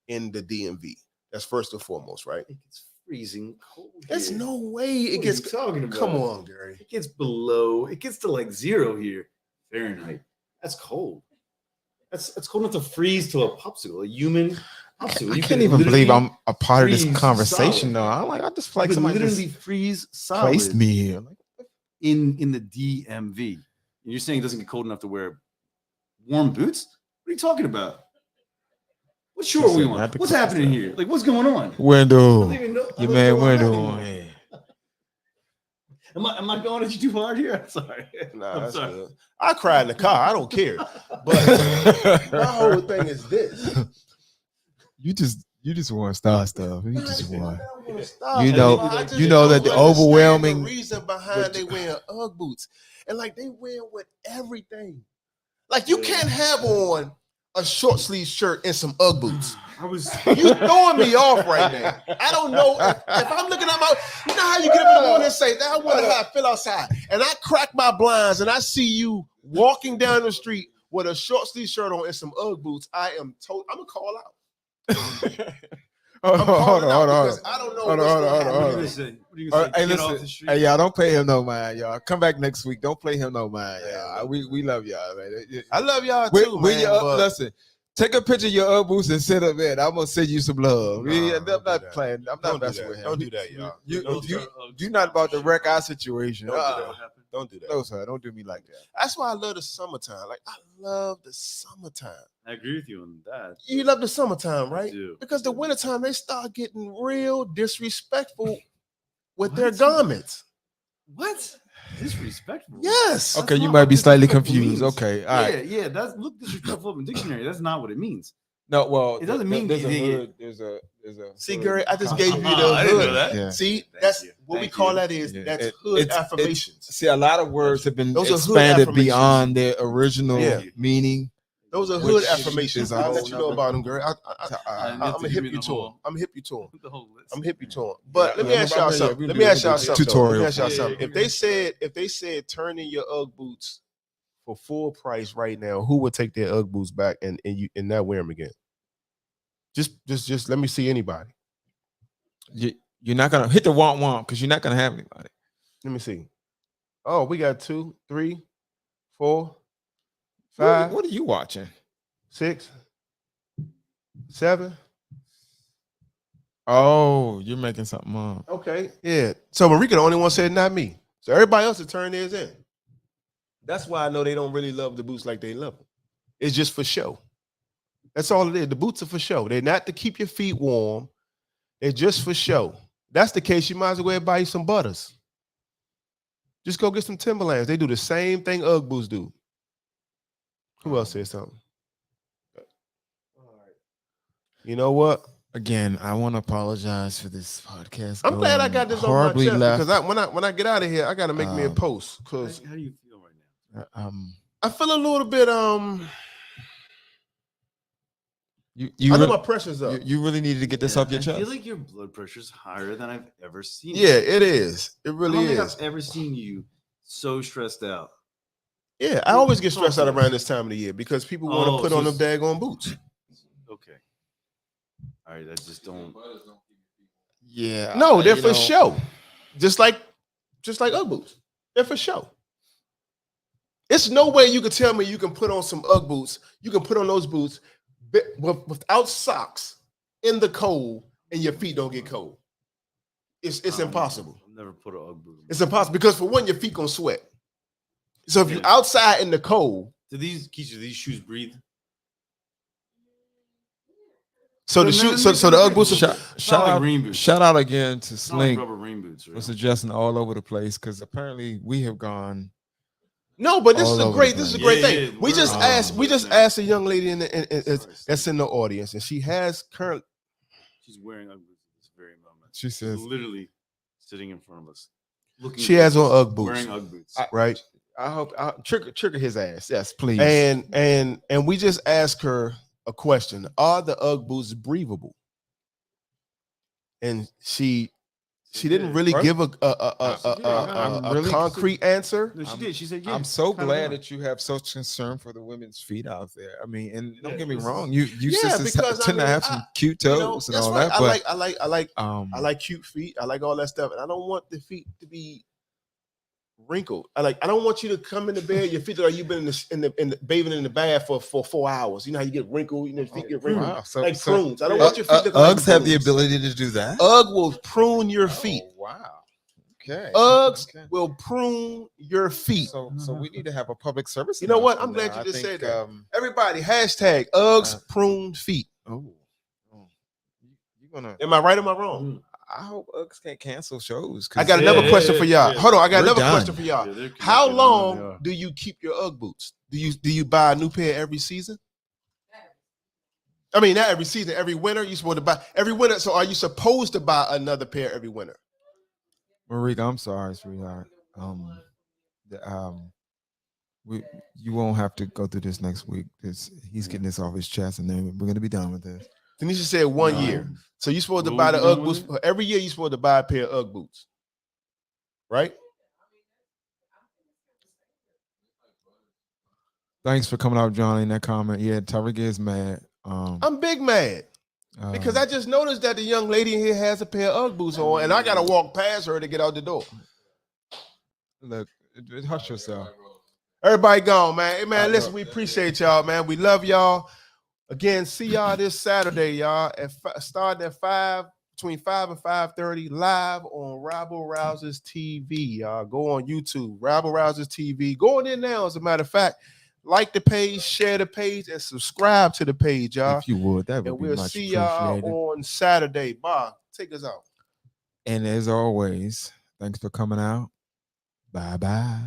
in the DMV. That's first and foremost, right? It gets freezing cold. There's no way it gets. Talking about? Come on, Gary. It gets below. It gets to like 0 here Fahrenheit. That's cold. That's cold enough to freeze to a popsicle. A human I can't even believe I'm a part of this conversation though. I'm like, I just feel like somebody literally just freeze solid placed me here. Like, in the DMV. And you're saying it doesn't get cold enough to wear warm boots? What are you talking about? What short we on? What's happening here? Like, what's going on? Wendell, your man Wendell. Am I going at you too hard here? I'm sorry. Nah, I'm sorry. good. I cry in the car. I don't care. But my whole thing is this. You just want star stuff. You just want. Stop. You know that the overwhelming reason behind they wearing UGG boots, and like they wear with everything. Like you can't have on a short sleeve shirt and some UGG boots. You throwing me off right now. I don't know if I'm looking at my. You know how you get up in the morning and say, "I wonder how I feel outside," and I crack my blinds and I see you walking down the street with a short sleeve shirt on and some UGG boots. I'm gonna call out. Hold on. I don't know what's going to happen. Hey, listen. Hey, y'all, don't pay him no mind, y'all. Come back next week. Don't play him no mind, y'all. We love y'all, man. I love y'all too, man. Listen, take a picture of your UGG boots and send them in. I'm gonna send you some love. I'm not playing. I'm not messing with him. Don't do that, y'all. You're not about to wreck our situation. Don't do that. No, sir. Don't do me like that. That's why I love the summertime. Like I love the summertime. I agree with you on that. You love the summertime, right? I do. Because the wintertime they start getting real disrespectful with their garments. What? Disrespectful? Yes. Okay, you might be slightly confused. Okay, all right. Yeah. That's look disrespectful in the dictionary. That's not what it means. No, well, it doesn't mean there's a anything. hood. There's a. See, Gary, I just gave you the I didn't know hood. that. Yeah. See, that's what we call that is that's hood affirmations. See, a lot of words have been Those are hood expanded affirmations. beyond their original meaning. Those are hood affirmations. I'll let you know about them, Gary. I'm a hip you to them. I'm hip you to them. The whole list. I'm hip you to them. But let me ask y'all something. Let me ask y'all something. Tutorial. Let me ask y'all something. If they said turn in your UGG boots for full price right now, who would take their UGG boots back and not wear them again? Just let me see anybody. You're not gonna hit the womp because you're not gonna have anybody. Let me see. Oh, we got 2, 3, 4, 5. What are you watching? 6, 7. Oh, you're making something up. Okay, yeah. So Marika, the only one said not me. So everybody else has turned theirs in. That's why I know they don't really love the boots like they love them. It's just for show. That's all it is. The boots are for show. They're not to keep your feet warm. They're just for show. That's the case. You might as well buy you some Butters. Just go get some Timberlands. They do the same thing UGG boots do. Who else said something? You know what? Again, I want to apologize for this podcast. I'm glad I got this on my chest because when I get out of here, I got to make me a post. Because how do you feel right now? I feel a little bit I know my pressure's up. You really needed to get this off your chest. I feel like your blood pressure's higher than I've ever seen. Yeah, it is. It really I don't think is. I've ever seen you so stressed out. Yeah, I always get stressed out around this time of the year because people want to put on them daggone boots. Okay. All right, I just don't. Yeah. No, they're for show. Just like UGG boots. They're for show. It's no way you can tell me you can put on some UGG boots. You can put on those boots without socks in the cold and your feet don't get cold. It's impossible. I've never put an UGG boot on. It's impossible because for one, your feet gonna sweat. So if you're outside in the cold, do these shoes breathe? So the shoe, so the UGG boots. Shout out again to Slink rubber rain boots, right? for suggesting all over the place because apparently we have gone. No, but this is a great thing. We just asked a young lady that's in the audience, and she has current. She's wearing UGG boots at this very moment. She says literally sitting in front of us. She has on UGG boots. Wearing UGG boots, right? I hope trigger his ass. Yes, please. And we just asked her a question: are the UGG boots breathable? And she didn't really give a concrete answer. No, she did. She said, "Yeah." I'm so glad that you have such concern for the women's feet out there. I mean, and don't get me wrong, you sisters tend to have some cute toes and all that. But I like cute feet. I like all that stuff, and I don't want the feet to be wrinkled. I don't want you to come in the bed. Your feet look like you've been in the bathing in the bath for 4 hours. You know how you get wrinkled. You know, your feet get wrinkled like prunes. I don't want your feet to look like Uggs have the ability to do that. Ugg will prune your feet. Oh, wow. Okay. Uggs will prune your feet. So we need to have a public service. You know what? I'm glad you just said that. Everybody, hashtag Uggs pruned feet. Oh. You're gonna. Am I right or am I wrong? I hope Uggs can't cancel shows. I got another question for y'all. Hold on, I got another question for y'all. Yeah, How long do you keep your Ugg boots? Do you buy a new pair every season? I mean, not every season, every winter. You're supposed to buy every winter. So are you supposed to buy another pair every winter? Marika, I'm sorry, sweetheart. You won't have to go through this next week. He's getting this off his chest, and then we're gonna be done with this. Tanisha said 1 year. So you're supposed to buy the Ugg boots every year. You're supposed to buy a pair of Ugg boots, right? Thanks for coming out, Johnny, in that comment. Yeah, Tariq is mad. I'm big mad because I just noticed that the young lady in here has a pair of Ugg boots on, and I gotta walk past her to get out the door. Look, hush yourself. Everybody gone, man. Hey, man, listen, we appreciate y'all, man. We love y'all. Again, see y'all this Saturday, y'all. Starting at 5, between 5 and 5:30, live on Rabble Rousers TV. Y'all go on YouTube, Rabble Rousers TV. Go on in now, as a matter of fact. Like the page, share the page, and subscribe to the page, y'all. If you would, that would and be we'll much see y'all appreciated. on Saturday. Bye. Take us out. And as always, thanks for coming out. Bye-bye.